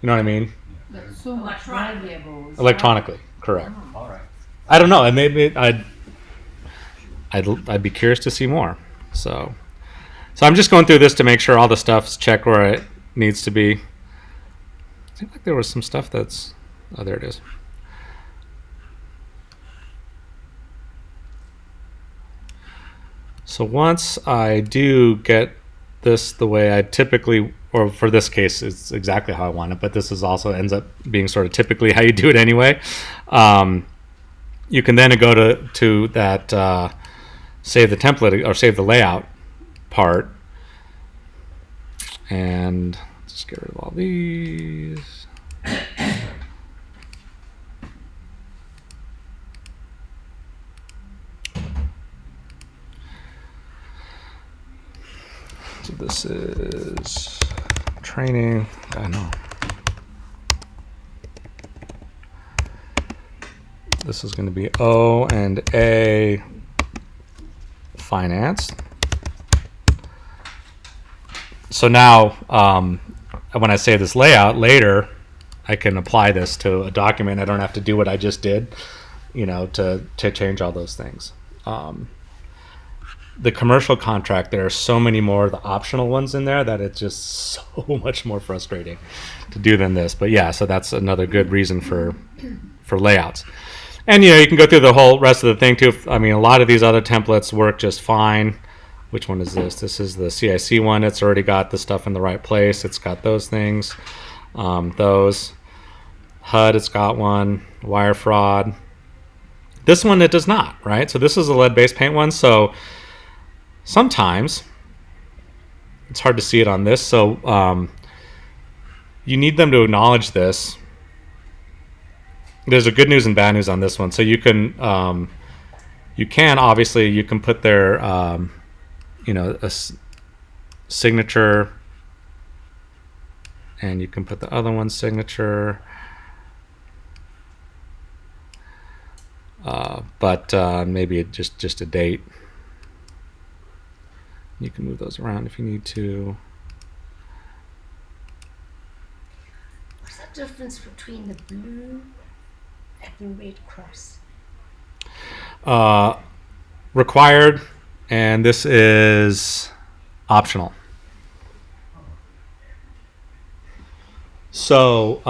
You know what I mean? That's so much Electronically. variables. Electronically, correct. all right. I don't know. And maybe I'd be curious to see more. So I'm just going through this to make sure all the stuff's checked where it needs to be. I think like there was some stuff that's. Oh, there it is. So once I do get this the way I typically, or for this case, it's exactly how I want it, but this is also ends up being sort of typically how you do it anyway. You can then go to that save the template or save the layout part, and just get rid of all these. So this is training. I know. This is going to be O and A finance. So now, when I save this layout later, I can apply this to a document. I don't have to do what I just did, to change all those things. The commercial contract, there are so many more of the optional ones in there that it's just so much more frustrating to do than this. But yeah, so that's another good reason for layouts. And you can go through the whole rest of the thing too. I mean, a lot of these other templates work just fine. Which one is this? This is the CIC one. It's already got the stuff in the right place. It's got those things. Those. HUD, it's got one. Wire fraud. This one, it does not, right? So this is a lead-based paint one. So sometimes it's hard to see it on this. So you need them to acknowledge this. There's a good news and bad news on this one. So you can obviously you can put their a signature, and you can put the other one's signature. But maybe just a date. You can move those around if you need to. What's the difference between the blue and the red cross? Required, and this is optional. So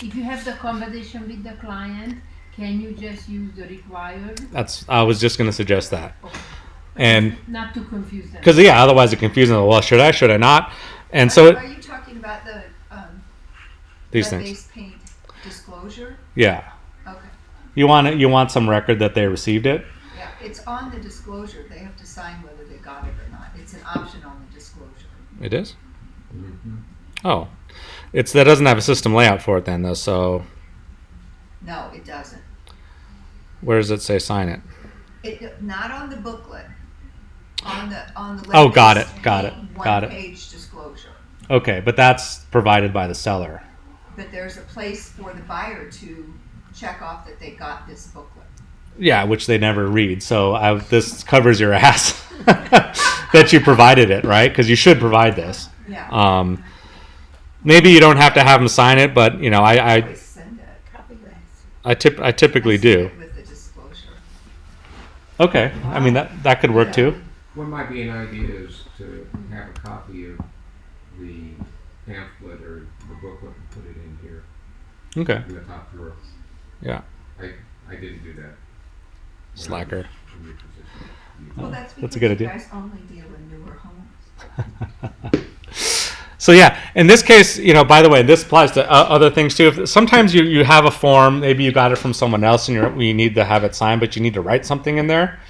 If you have the conversation with the client, can you just use the required? I was just going to suggest that, and Not to confuse them. because otherwise it confuses them. Well, should I not? And so Are you talking about the these things, lead-based paint disclosure? yeah. Okay. You want some record that they received it. Yeah, it's on the disclosure. They have to sign whether they got it or not. It's an option on the disclosure. It is. Mm-hmm. Oh, that doesn't have a system layout for it then though. So No, it doesn't. where does it say sign it? It not on the booklet. On the Oh, got it, lead-based got it, paint got it. one-page disclosure. Okay, but that's provided by the seller. But there's a place for the buyer to check off that they got this booklet. Yeah, which they never read. So this covers your ass that you provided it, right? Because you should provide this. Yeah. Maybe you don't have to have them sign it, but I Always send it. Probably less. I typically do. With the disclosure. Okay, I mean that could work too. What might be an idea is to have a copy of the pamphlet or the booklet and put it in here Okay, in the top drawer. yeah, I didn't do that. slacker. In your position. Well, that's That's a because good you idea. guys only deal in newer homes. So yeah, in this case, by the way, this applies to other things too. If, sometimes you have a form, maybe you got it from someone else, and you need to have it signed, but you need to write something in there.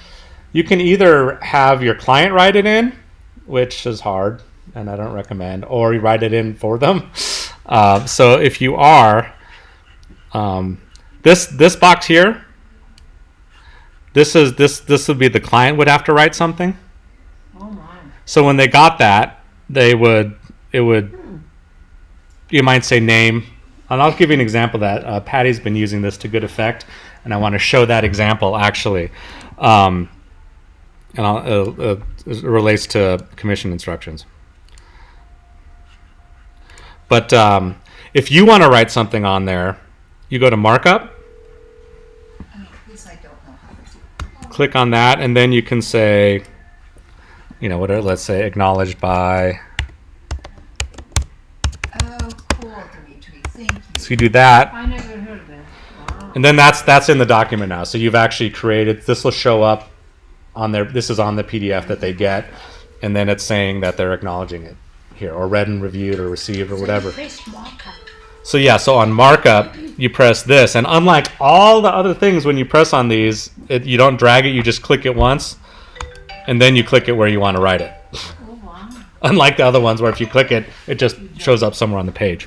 You can either have your client write it in, which is hard, and I don't recommend, or you write it in for them. So if you are, this box here, this would be the client would have to write something. Oh my. So when they got that, you might say name, and I'll give you an example of that Patty's been using this to good effect, and I want to show that example actually, and it relates to commission instructions. But if you want to write something on there, you go to markup, This I don't know how to do. click on that, and then you can say, whatever, let's say acknowledged by. Oh, cool, Dimitri, thank you. So you do that, I never heard that. Wow. and then that's in the document now. So you've actually created, this will show up on their, this is on the PDF that they get, and then it's saying that they're acknowledging it here, or read and reviewed or received or whatever. Press markup. So yeah, so on markup, you press this, and unlike all the other things, when you press on these, you don't drag it, you just click it once, and then you click it where you want to write it. Oh wow. Unlike the other ones where if you click it, it just shows up somewhere on the page.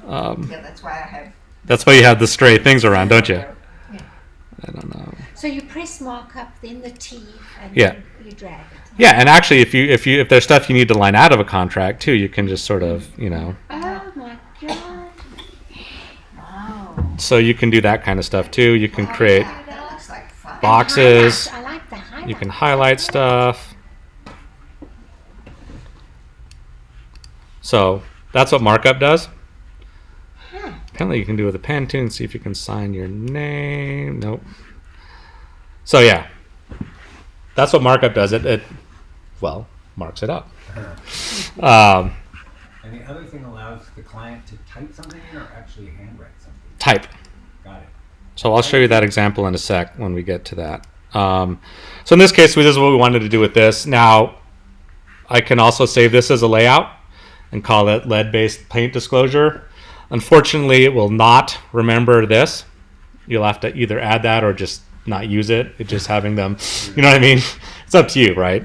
Yeah, that's why I have. That's why you have the stray things around, don't you? Yeah. I don't know. So you press markup, then the T, and Yeah. then you drag it. Yeah, and actually, if there's stuff you need to line out of a contract too, you can just sort of, Oh my god. Wow. so you can do that kind of stuff too. You can create That looks like fun. boxes. I like the highlight. You can highlight stuff. So that's what markup does. Huh. Apparently, you can do it with a pen too, and see if you can sign your name. Nope. So yeah, that's what markup does. It marks it up. And the other thing allows the client to type something in or actually handwrite something. Type. Got it. So I'll show you that example in a sec when we get to that. So in this case, this is what we wanted to do with this. Now, I can also save this as a layout and call it lead-based paint disclosure. Unfortunately, it will not remember this. You'll have to either add that or just not use it. It's just having them, you know what I mean? It's up to you, right?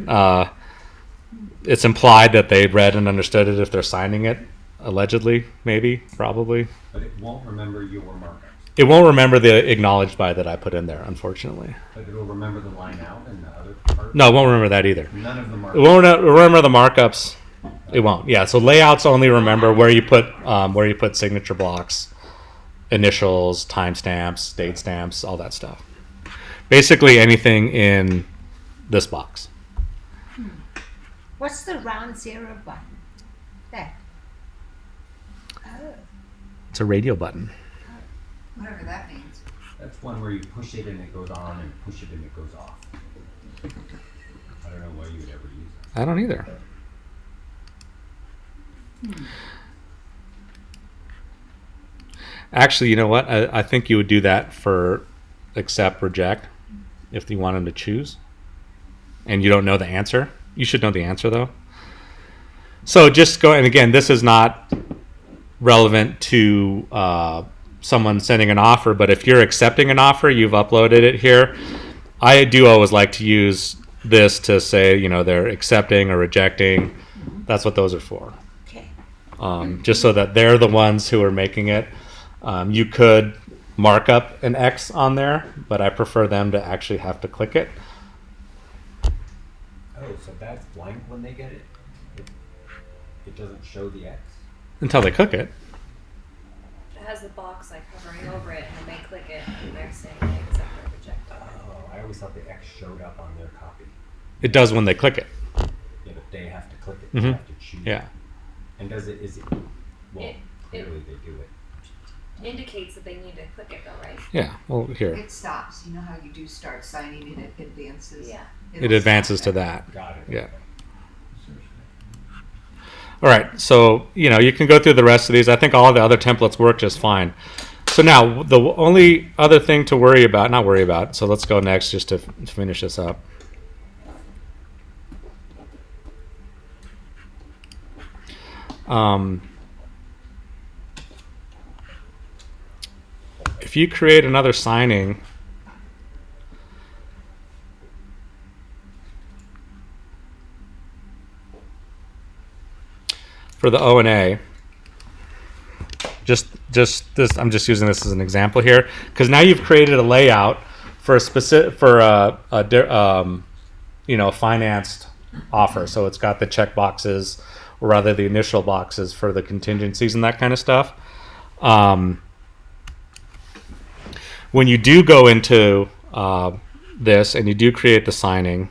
It's implied that they read and understood it if they're signing it, allegedly, maybe, probably. But it won't remember your markups. It won't remember the acknowledged by that I put in there, unfortunately. But it'll remember the line out and the other part. No, it won't remember that either. None of the markups. It won't remember the markups. It won't. Yeah. So layouts only remember where you put signature blocks, initials, timestamps, date stamps, all that stuff. Basically anything in this box. What's the round zero button? That. Oh. It's a radio button. Whatever that means. That's one where you push it and it goes on and push it and it goes off. I don't know why you would ever use it. I don't either. Actually, you know what? I think you would do that for accept, reject, if you want them to choose. And you don't know the answer. You should know the answer, though. So just go, and again, this is not relevant to someone sending an offer, but if you're accepting an offer, you've uploaded it here. I do always like to use this to say, they're accepting or rejecting. That's what those are for. Okay. Just so that they're the ones who are making it. You could mark up an X on there, but I prefer them to actually have to click it. Oh, so that's blank when they get it? It doesn't show the X? Until they click it. It has the box like hovering over it, and then they click it, and they're saying they accept or reject it. Oh, I always thought the X showed up on their copy. It does when they click it. Yeah, but they have to click it. Mhm. They have to choose. Yeah. And is it, well, It- clearly they do it. indicates that they need to click it though, right? Yeah, well, here. It stops. You know how you do start signing and it advances? Yeah. It advances to that. Got it. Yeah. All right, so, you know, you can go through the rest of these. I think all the other templates work just fine. So now, the only other thing to worry about, not worry about, so let's go next just to finish this up. If you create another signing, for the O&A, just this, I'm just using this as an example here, because now you've created a layout for a specific, for you know, financed offer. So it's got the check boxes, or rather the initial boxes for the contingencies and that kind of stuff. When you do go into this and you do create the signing,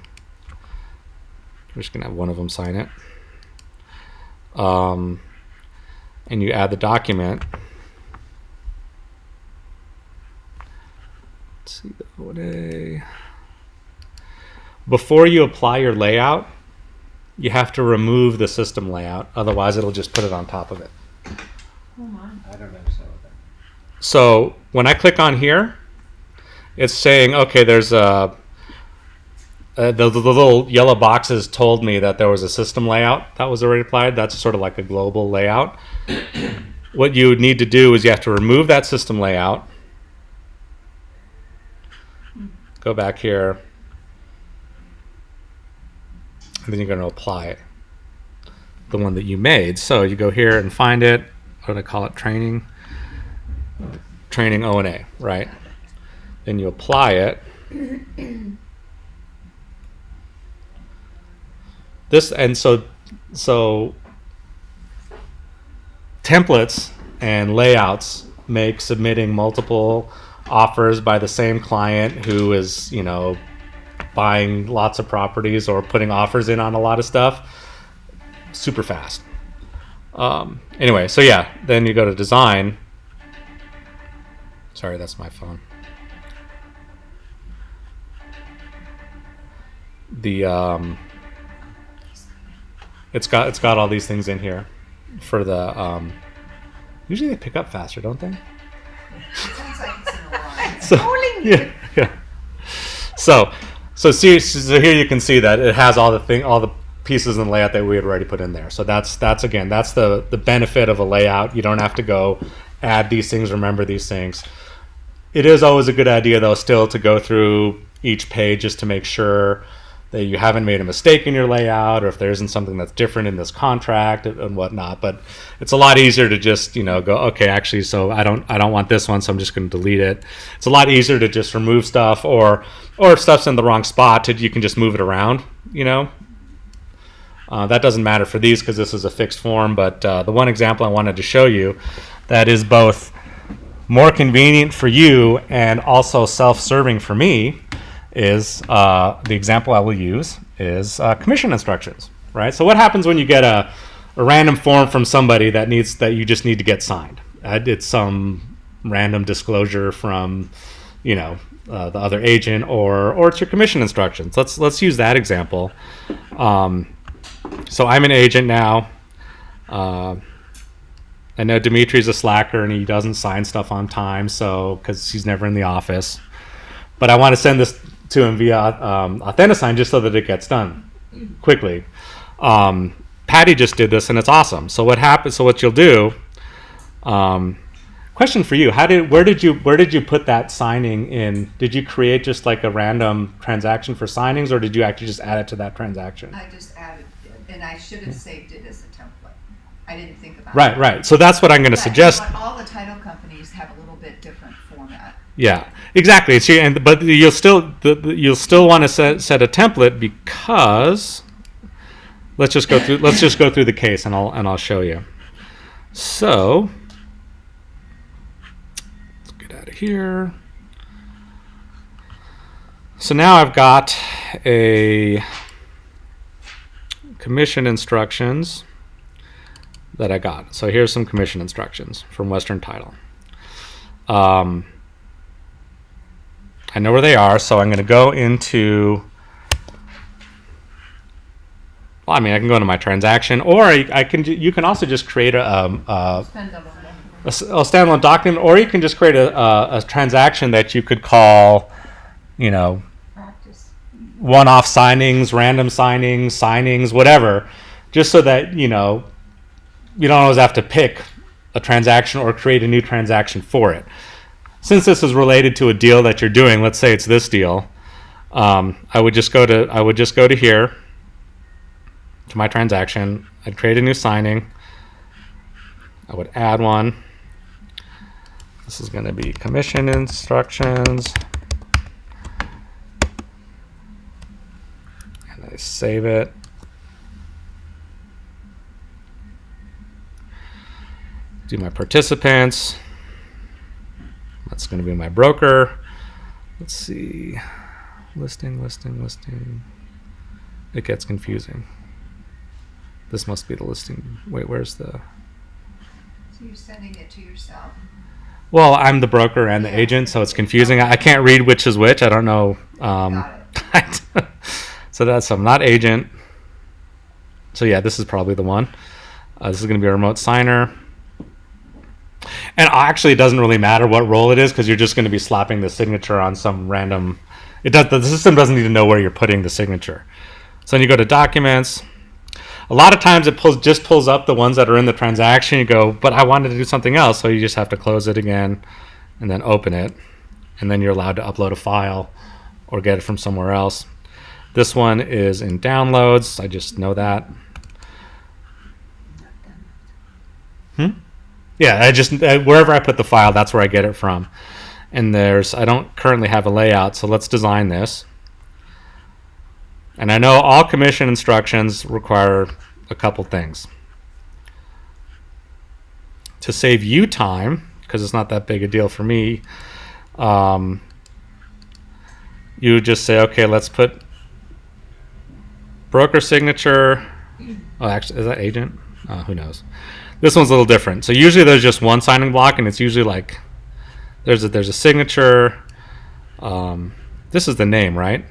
we're just gonna have one of them sign it. And you add the document. Let's see the O&A. Before you apply your layout, you have to remove the system layout. Otherwise, it'll just put it on top of it. Oh my. I don't understand what that means. So when I click on here, it's saying, okay, there's a the little yellow boxes told me that there was a system layout that was already applied. That's sort of like a global layout. What you would need to do is you have to remove that system layout. Go back here. And then you're going to apply it. The one that you made. So you go here and find it. What do I call it? Training. Training O&A, right? Then you apply it. This, and so templates and layouts make submitting multiple offers by the same client who is, you know, buying lots of properties or putting offers in on a lot of stuff super fast. Anyway, so yeah, then you go to design. Sorry, that's my phone. The it's got all these things in here for the usually they pick up faster, don't they? It sounds like it's in a line. So, yeah. So here you can see that it has all the pieces in the layout that we had already put in there. So that's the benefit of a layout. You don't have to go add these things, remember these things. It is always a good idea though still to go through each page just to make sure that you haven't made a mistake in your layout, or if there isn't something that's different in this contract and whatnot. But it's a lot easier to just, you know, go, okay, actually, so I don't want this one, so I'm just going to delete it. It's a lot easier to just remove stuff, or if stuff's in the wrong spot, you can just move it around. You know, that doesn't matter for these because this is a fixed form. But the one example I wanted to show you that is both more convenient for you and also self-serving for me is the example I will use is commission instructions, right? So what happens when you get a random form from somebody that you just need to get signed? It's some random disclosure from, you know, the other agent, or it's your commission instructions. Let's use that example. So I'm an agent now. I know Dimitri's a slacker and he doesn't sign stuff on time, so because he's never in the office. But I want to send this to him via Authentisign just so that it gets done quickly. Patty just did this and it's awesome. So what happens? So what you'll do? Question for you: where did you put that signing in? Did you create just like a random transaction for signings, or did you actually just add it to that transaction? I just added it, and I should have saved it as a template. I didn't think about it. Right. So that's what I'm going to suggest. But all the title companies have a little bit different format. Yeah, exactly. But you'll still want to set a template, because let's just go through the case and I'll show you. So let's get out of here. So now I've got a commission instructions that I got. So here's some commission instructions from Western Title. I know where they are, so I'm going to go into. Well, I mean, I can go into my transaction, or I can. You can also just create a Standalone document. a standalone document, or you can just create a transaction that you could call, Practice. one-off signings, random signings, whatever, just so that you don't always have to pick a transaction or create a new transaction for it. Since this is related to a deal that you're doing, let's say it's this deal, I would just go to here, to my transaction. I'd create a new signing. I would add one. This is going to be commission instructions. And I save it. Do my participants. That's going to be my broker. Let's see. Listing. It gets confusing. This must be the listing. Wait, where's the... So you're sending it to yourself? Well, I'm the broker and the agent, so it's confusing. I can't read which is which. I don't know. Got it. So I'm not agent. So yeah, this is probably the one. This is going to be a remote signer. And actually, it doesn't really matter what role it is, because you're just going to be slapping the signature on some random... The system doesn't need to know where you're putting the signature. So then you go to documents. A lot of times it just pulls up the ones that are in the transaction. You go, but I wanted to do something else, so you just have to close it again and then open it. And then you're allowed to upload a file or get it from somewhere else. This one is in downloads. I just know that. Yeah, wherever I put the file, that's where I get it from. And I don't currently have a layout, so let's design this. And I know all commission instructions require a couple things. To save you time, because it's not that big a deal for me, you would just say, okay, let's put broker signature. Oh, actually, is that agent? Who knows? This one's a little different. So usually there's just one signing block, and it's usually like there's a signature. This is the name, right?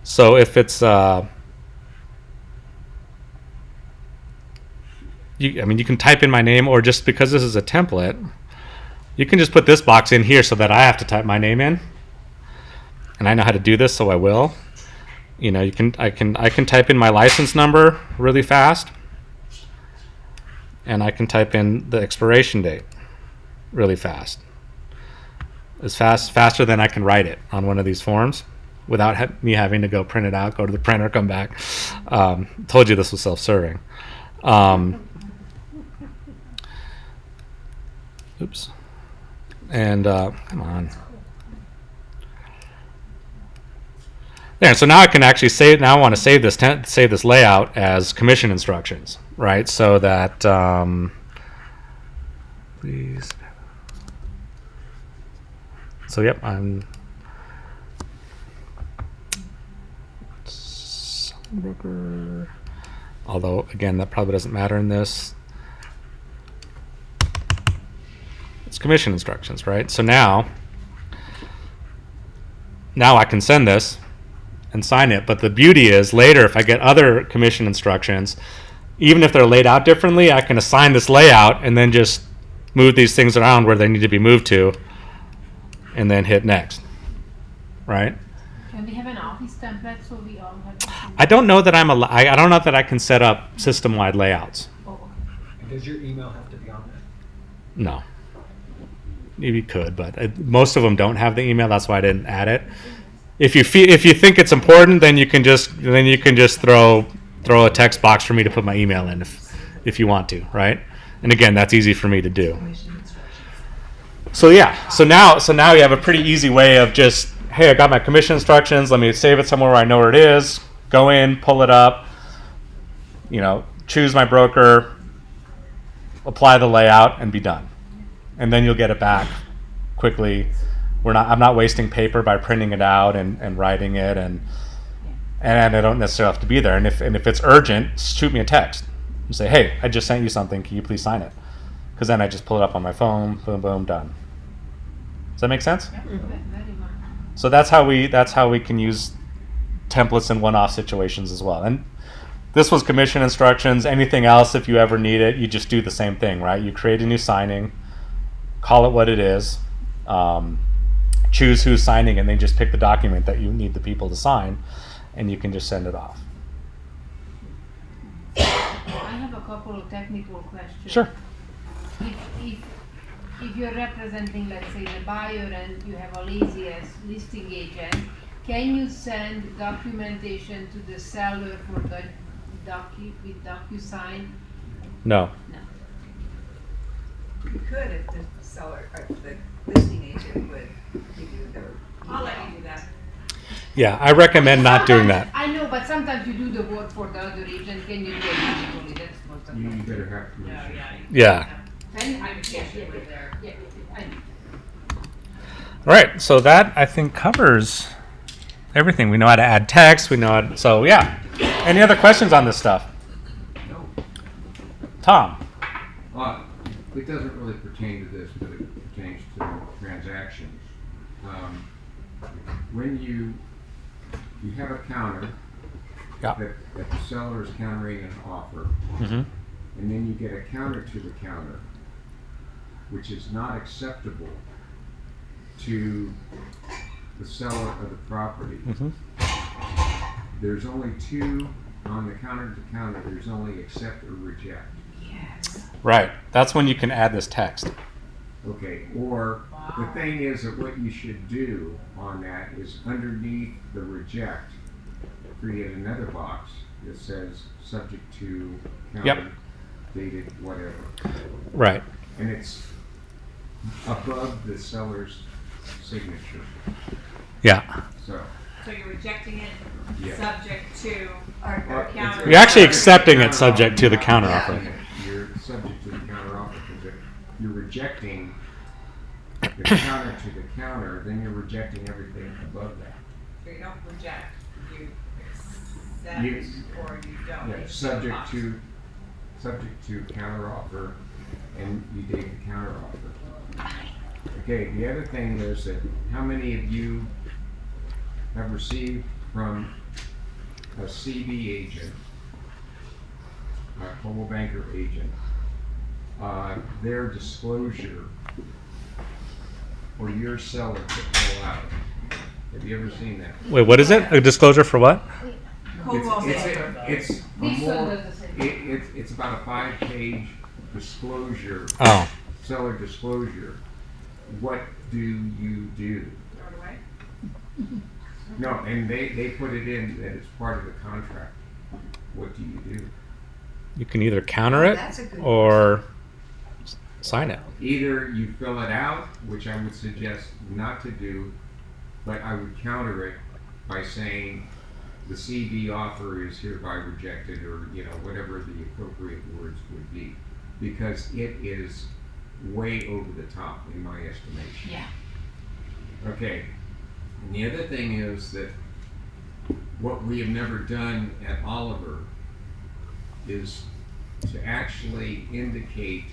So if it's you can type in my name, or just because this is a template, you can just put this box in here so that I have to type my name in. And I know how to do this, so I will. I can type in my license number really fast. And I can type in the expiration date really fast. Faster than I can write it on one of these forms without me having to go print it out, go to the printer, come back. Told you this was self-serving. Oops. And come on. There. So now I can actually save. Now I want to save this layout as commission instructions, right? So that please. So yep, I'm broker. Although again, that probably doesn't matter in this. It's commission instructions, right? So now I can send this and sign it. But the beauty is later, if I get other commission instructions, even if they're laid out differently, I can assign this layout and then just move these things around where they need to be moved to, and then hit next, right? Can we have an office template so we all have the same? I don't know that I don't know that I can set up system-wide layouts. Oh, okay. Does your email have to be on there? No. You could, but most of them don't have the email. That's why I didn't add it. If you think it's important, then you can just throw a text box for me to put my email in if you want to, right? And again, that's easy for me to do. So yeah, so now you have a pretty easy way of just, hey, I got my commission instructions. Let me save it somewhere where I know where it is. Go in, pull it up. Choose my broker, apply the layout, and be done. And then you'll get it back quickly. I'm not wasting paper by printing it out and writing it, and I don't necessarily have to be there. And if it's urgent, shoot me a text and say, hey, I just sent you something. Can you please sign it? Because then I just pull it up on my phone. Boom, boom, done. Does that make sense? Very much. So that's how we can use templates in one-off situations as well. And this was commission instructions. Anything else, if you ever need it, you just do the same thing, right? You create a new signing, call it what it is, choose who's signing, and then just pick the document that you need the people to sign, and you can just send it off. I have a couple of technical questions. Sure. If you're representing, let's say, the buyer and you have a lazy as listing agent, can you send documentation to the seller for the with DocuSign? No. No. You could if the seller, or the listing agent would give you their I'll let email. you do that. Yeah, I recommend not doing that. I know, but sometimes you do the work for the other agent. Can you do it digitally? That's most of You the better have No, permission. yeah. Yeah. I Usually there. Yeah, I know. All right. So that I think covers everything. We know how to add text. We know how to, so yeah. Any other questions on this stuff? No. Tom. It doesn't really pertain to this, but it pertains to transactions. When you have a counter Yeah. that the seller is countering an offer, Mm-hmm. and then you get a counter to the counter, which is not acceptable to the seller of the property. Mm-hmm. There's only two on the counter to counter. There's only accept or reject. Right. That's when you can add this text. Okay, or the thing is that what you should do on that is underneath the reject, create another box that says subject to counter, Yep. dated, whatever. Right. And it's above the seller's signature. Yeah. So, So you're rejecting it, yeah. subject to Or counter. You're actually accepting it subject to the counter offer. You're subject to the counter offer because you're rejecting the counter to the counter, then you're rejecting everything above that. So you don't reject, you accept You- or you don't. Yeah, You subject box. to counter offer, and you date the counter offer. Okay, the other thing is that how many of you have received from a CB agent, a Coldwell Banker agent, their disclosure for your seller to fill out? Have you ever seen that? Wait, what is it? A disclosure for what? Coldwell Banker. It's a This one more, does the same. it's about a 5-page disclosure, Oh. seller disclosure. What do you do? Throw it away. No, and they put it in that it's part of the contract. What do you do? You can either counter it That's a good or sign it. Either you fill it out, which I would suggest not to do, but I would counter it by saying the CB offer is hereby rejected, or whatever the appropriate words would be, because it is way over the top in my estimation. Yeah. Okay, and the other thing is that what we have never done at Oliver is to actually indicate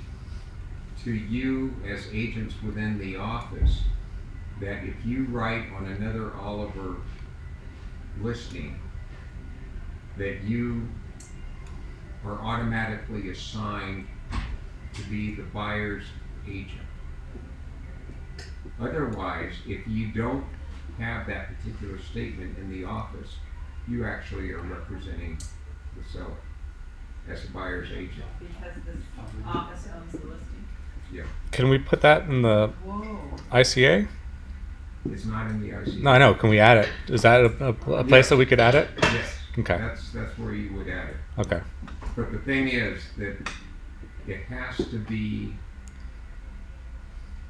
to you as agents within the office that if you write on another Oliver listing, that you are automatically assigned to be the buyer's agent. Otherwise, if you don't have that particular statement in the office, you actually are representing the seller as a buyer's agent. Because this office owns the listing. Yeah, Can we put that in the Whoa. ICA? it's not in the IC. No, I know. Can we add it? Is that a place that we could add it? Yes. Okay. That's where you would add it. Okay. But the thing is that it has to be,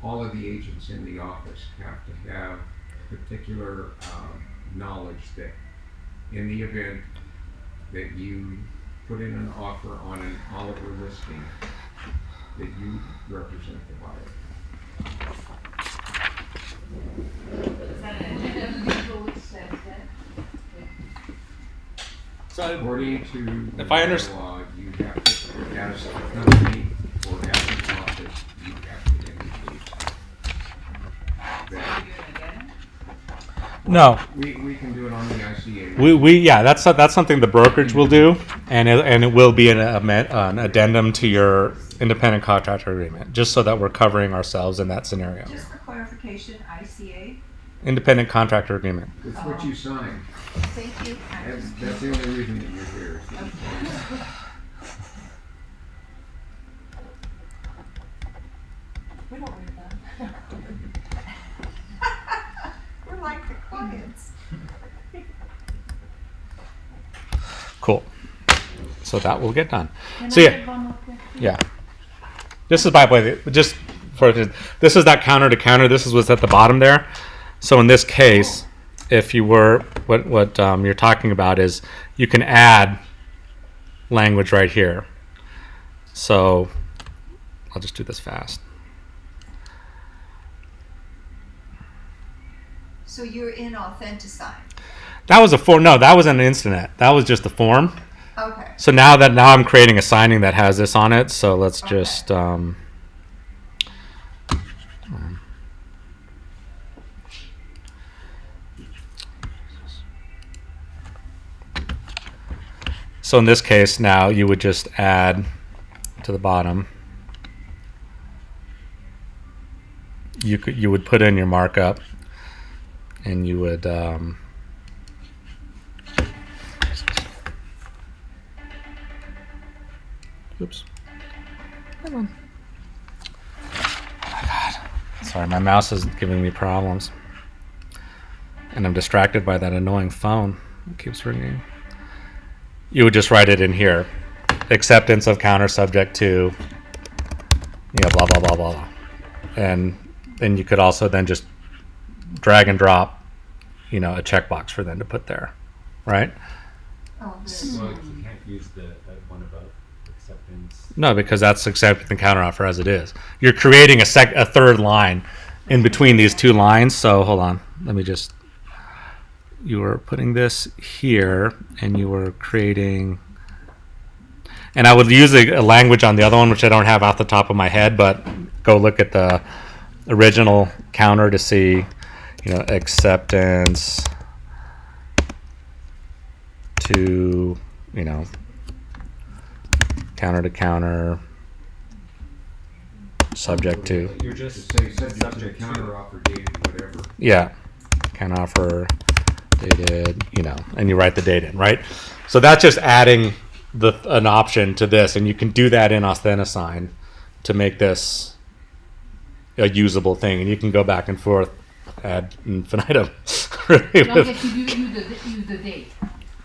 all of the agents in the office have to have particular knowledge that in the event that you put in an offer on an Oliver listing, that you represent the buyer. Is that an agenda? So According to the If I underst- law, you have to, as a company or as an office, you have to indicate No, We can do it on the ICA. yeah, that's something the brokerage will do, and it will be an addendum to your independent contractor agreement, just so that we're covering ourselves in that scenario. Just for clarification, ICA? Independent contractor agreement. It's what you signed. Thank you. That's the only reason that you're here. We don't read that. We're like the clients. Cool. So that will get done. Can So I yeah. have one more question? Yeah. This is, by the way, just for this is that counter to counter. This is what's at the bottom there. So in this case, if you were what you're talking about is you can add language right here. So I'll just do this fast. So you're in Authentisign. That was a form. No, that was an Instanet. That was just a form. Okay. So now I'm creating a signing that has this on it. So let's just so in this case now you would just add to the bottom. You would put in your markup, and you would oops. Come on. Oh my God. Sorry, my mouse is giving me problems. And I'm distracted by that annoying phone. It keeps ringing. You would just write it in here. Acceptance of counter subject to, blah, blah, blah, blah, blah. And then you could also then just drag and drop, a checkbox for them to put there, right? Oh, Well, you can't use the one above, acceptance. No, because that's accepting the counteroffer as it is. You're creating a third line in between these two lines. So hold on, let me just. You were putting this here, and you were creating. And I would use a language on the other one, which I don't have off the top of my head, but go look at the original counter to see, acceptance to, counter to counter, subject to. You're Just just say subject to subject counter offer dated, whatever. Yeah, counter offer dated, and you write the date in, right? So that's just adding an option to this, and you can do that in Authentisign to make this a usable thing, and you can go back and forth ad infinitum. Really, As long as you use the date.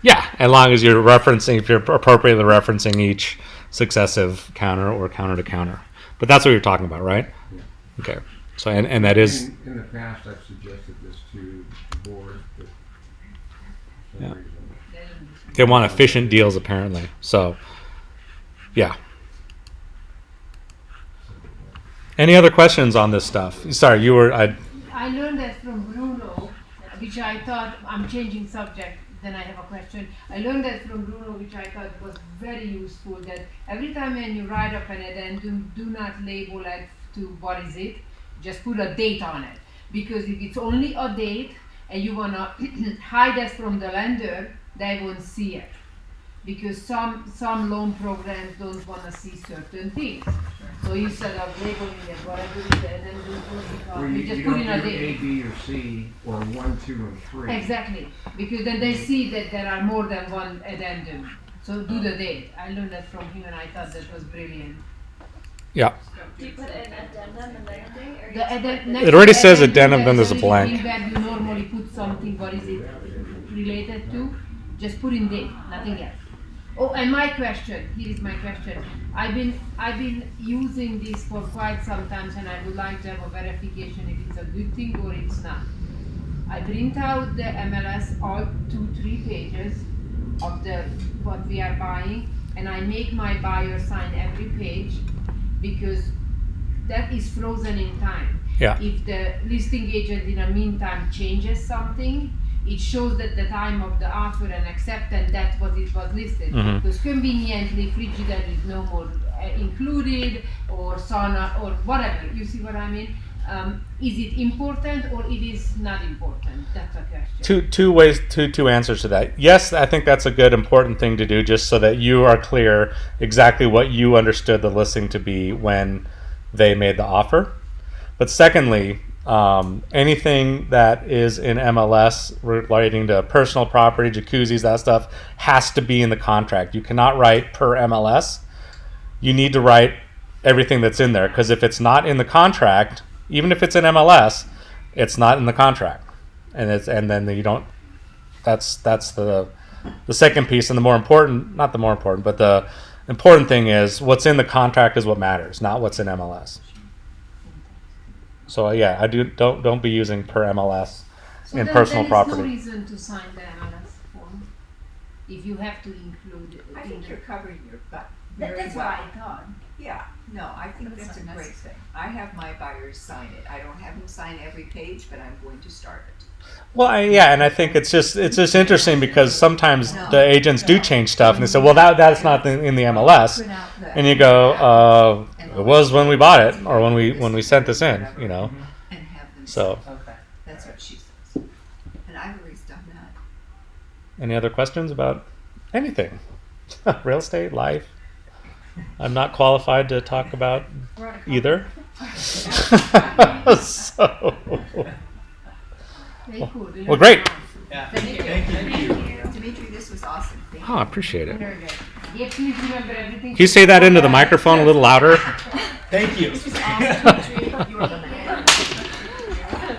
yeah, as long as you're referencing, if you're appropriately referencing each successive counter or counter to counter. But that's what you're talking about, right? Yeah. Okay. So and that is In the past, I've suggested this to the board, but for some Yeah. reason, they want efficient deals apparently. So yeah. Any other questions on this stuff? Sorry, you were. I learned that from Bruno, which I thought, I'm changing subject, then I have a question. I learned that from Bruno, which I thought was very useful, that every time when you write up an addendum, do not label it to what is it, just put a date on it. Because if it's only a date and you want to hide that from the lender, they won't see it. Because some loan programs don't want to see certain things. So instead of labeling it whatever it is, then Well, you you just you put don't in a do A, date. B, or C, or 1, 2, and 3. Exactly, because then they see that there are more than one addendum. So do the date. I learned that from him, and I thought that was brilliant. Yeah. Do you put an addendum and anything? Or you The just addend- put next It to already the says addendum, then there's a everything blank. where you normally put something, what is it related to? Just put in date, nothing else. Oh, and my question, here is my question. I've been using this for quite some time, and I would like to have a verification if it's a good thing or it's not. I print out the MLS, all 2-3 pages of what we are buying, and I make my buyer sign every page because that is frozen in time. Yeah. If the listing agent in the meantime changes something, it shows that the time of the offer and acceptance, that's what it was listed. Mhm. Because conveniently, Frigidaire is no more included, or sauna, or whatever. You see what I mean? Is it important or it is not important? That's a question. Two answers to that. Yes, I think that's a good important thing to do, just so that you are clear exactly what you understood the listing to be when they made the offer. But secondly, anything that is in MLS relating to personal property, jacuzzis, that stuff has to be in the contract. You cannot write per MLS. You need to write everything that's in there, because if it's not in the contract, even if it's in MLS, it's not in the contract, and then you don't. That's the second piece, and the important thing is what's in the contract is what matters, not what's in MLS. So yeah, don't be using per MLS So in then personal there is property. no reason to sign the MLS form if you have to include it. I in think the- you're covering your butt very That's well. what I thought. Yeah, no, I think But it's that's a not great necessary. thing. I have my buyers sign it. I don't have them sign every page, but I'm going to start it. Well, and I think it's just interesting because sometimes No. the agents do change stuff, and they say, well, that's not in the MLS, Print out the- and you go, it was when we bought it or when we sent this in, you know. And have them So, sign. Okay. That's what she says. And I've always done that. any other questions about anything? Real estate, life? I'm not qualified to talk about either. So, Very cool. well, great. Yeah. Thank you. Dimitri, this was awesome. Thank Oh, I appreciate it. Very good. Yeah, please remember everything. Can you say that into the microphone a little louder? Thank you. This was awesome. You are the